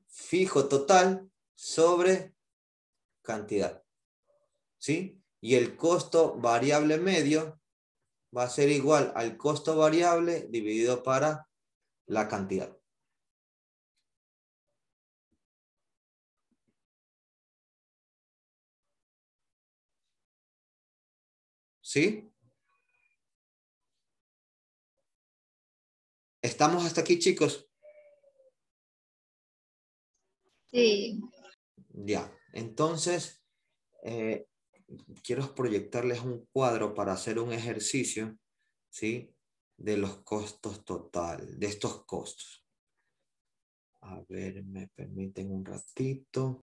fijo total sobre cantidad. ¿Sí? Y el costo variable medio va a ser igual al costo variable dividido para la cantidad. ¿Sí? ¿Estamos hasta aquí, chicos? Sí. Ya. Entonces, quiero proyectarles un cuadro para hacer un ejercicio, ¿sí? De los costos total, de estos costos. A ver, me permiten un ratito.